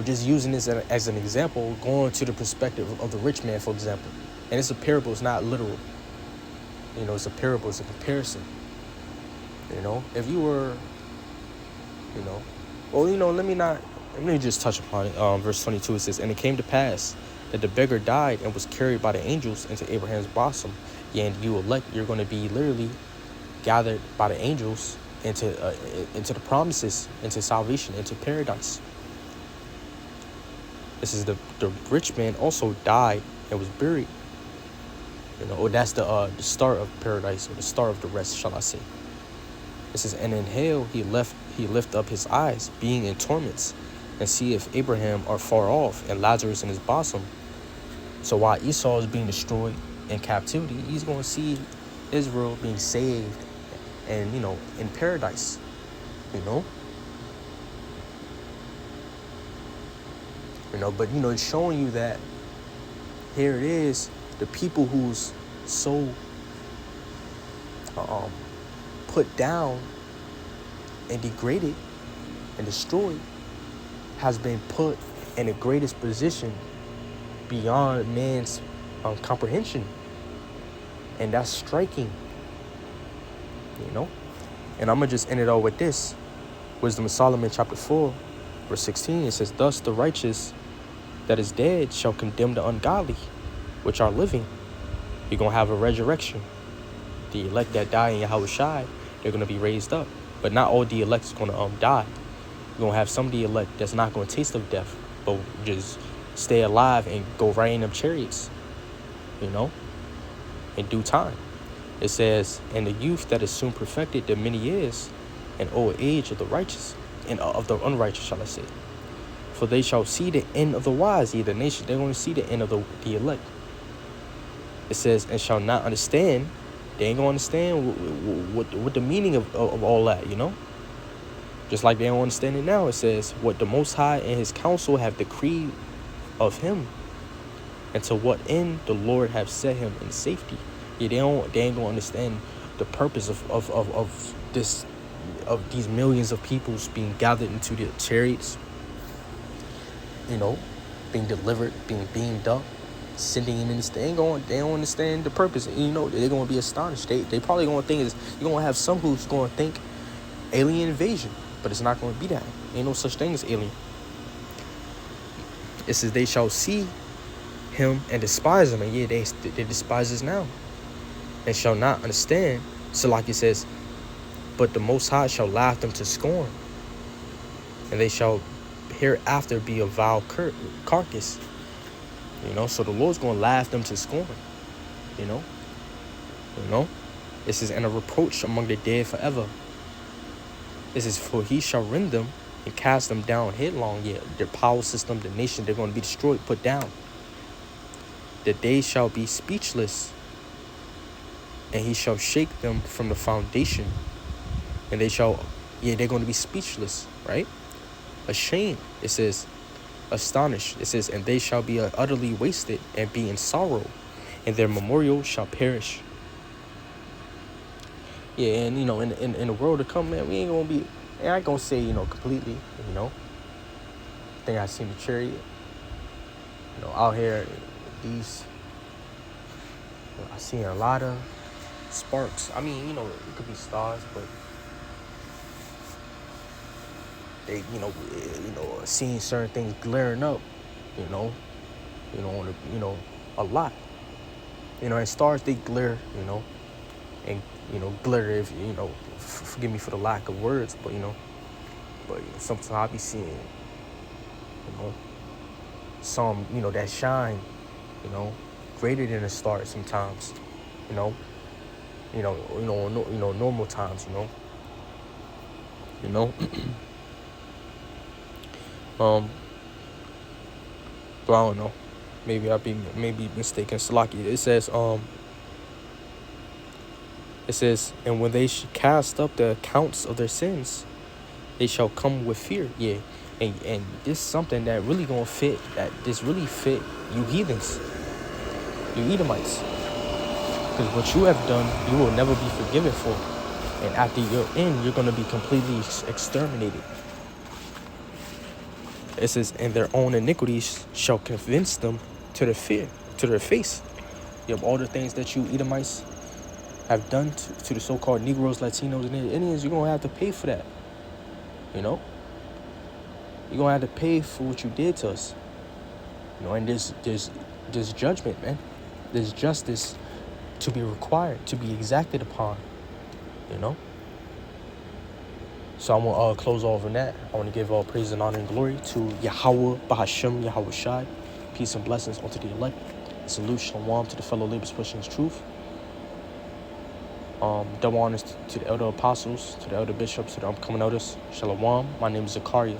Just using this as an example, going to the perspective of the rich man, for example. And it's a parable, it's not literal. It's a parable, it's a comparison. If you were, let me just touch upon it. Verse 22, it says, and it came to pass that the beggar died and was carried by the angels into Abraham's bosom. Yeah, and you're going to be literally gathered by the angels into the promises, into salvation, into paradise. This is the rich man also died and was buried. Or that's the start of paradise, or the start of the rest, shall I say. It says, and in hell he lift up his eyes, being in torments, and see if Abraham are far off, and Lazarus in his bosom. So while Esau is being destroyed in captivity, he's going to see Israel being saved and, in paradise, But, it's showing you that here it is, the people who's so put down and degraded and destroyed has been put in the greatest position beyond man's comprehension. And that's striking, And I'm going to just end it all with this. Wisdom of Solomon chapter 4, verse 16. It says, thus the righteous that is dead shall condemn the ungodly, which are living. You're going to have a resurrection. The elect that die in Yahushua, they're going to be raised up. But not all the elect is going to die. You're going to have some of the elect that's not going to taste of death, but just stay alive and go right in them chariots, in due time. It says, and the youth that is soon perfected the many years, and old age of the righteous, and of the unrighteous, shall I say. For they shall see the end of the wise, the nation. They're going to see the end of the elect. It says, and shall not understand. They ain't going to understand what the meaning of all that, Just like they don't understand it now. It says, what the Most High and his counsel have decreed of him, and to what end the Lord have set him in safety. Yeah, they ain't going to understand the purpose of these millions of peoples being gathered into the chariots, being delivered, being beamed up, sending him in this thing. They don't understand the purpose. They're going to be astonished. They probably going to think you're going to have some who's going to think alien invasion, but it's not going to be that. Ain't no such thing as alien. It says they shall see him and despise him, and yeah, they despise us now, and shall not understand. So like it says, but the Most High shall laugh them to scorn, and they shall hereafter be a vile carcass. So the Lord's going to laugh them to scorn. This is and a reproach among the dead forever. This is for he shall rend them and cast them down headlong. Yeah, their power system, the nation, they're going to be destroyed, put down. That they shall be speechless. and he shall shake them from the foundation, and they're going to be speechless, right? Ashamed, it says, astonished, it says, and they shall be utterly wasted and be in sorrow, and their memorial shall perish. Yeah, and in the world to come, man, we ain't gonna be, I ain't gonna say, completely, I think I seen the chariot, out here, these, I seen a lot of sparks. I mean, it could be stars, but they, seeing certain things glaring up, on the, a lot, and stars, they glare, and, glitter, if, forgive me for the lack of words, but, sometimes I be seeing, some, that shine, greater than a star sometimes, normal times, but I don't know. Maybe I be mistaken. Salaki. It says, and when they cast up the accounts of their sins, they shall come with fear. Yeah, and this is something that really gonna fit. That this really fit you heathens, you Edomites, because what you have done, you will never be forgiven for, and after you're in, you're gonna be completely exterminated. It says, and their own iniquities shall convince them to their face. You have all the things that you Edomites have done to the so-called Negroes, Latinos, and Indians. You're gonna have to pay for that. You're gonna have to pay for what you did to us. And there's judgment, man. There's justice to be required, to be exacted upon. So I'm gonna close off on that. I want to give all praise and honor and glory to Yahweh, Bahashem, Yahweh Shai. Peace and blessings unto the elect. Salute, shalom to the fellow laborers pushing his truth. Double honors to the elder apostles, to the elder bishops, to the upcoming elders. Shalom. My name is Zakaria.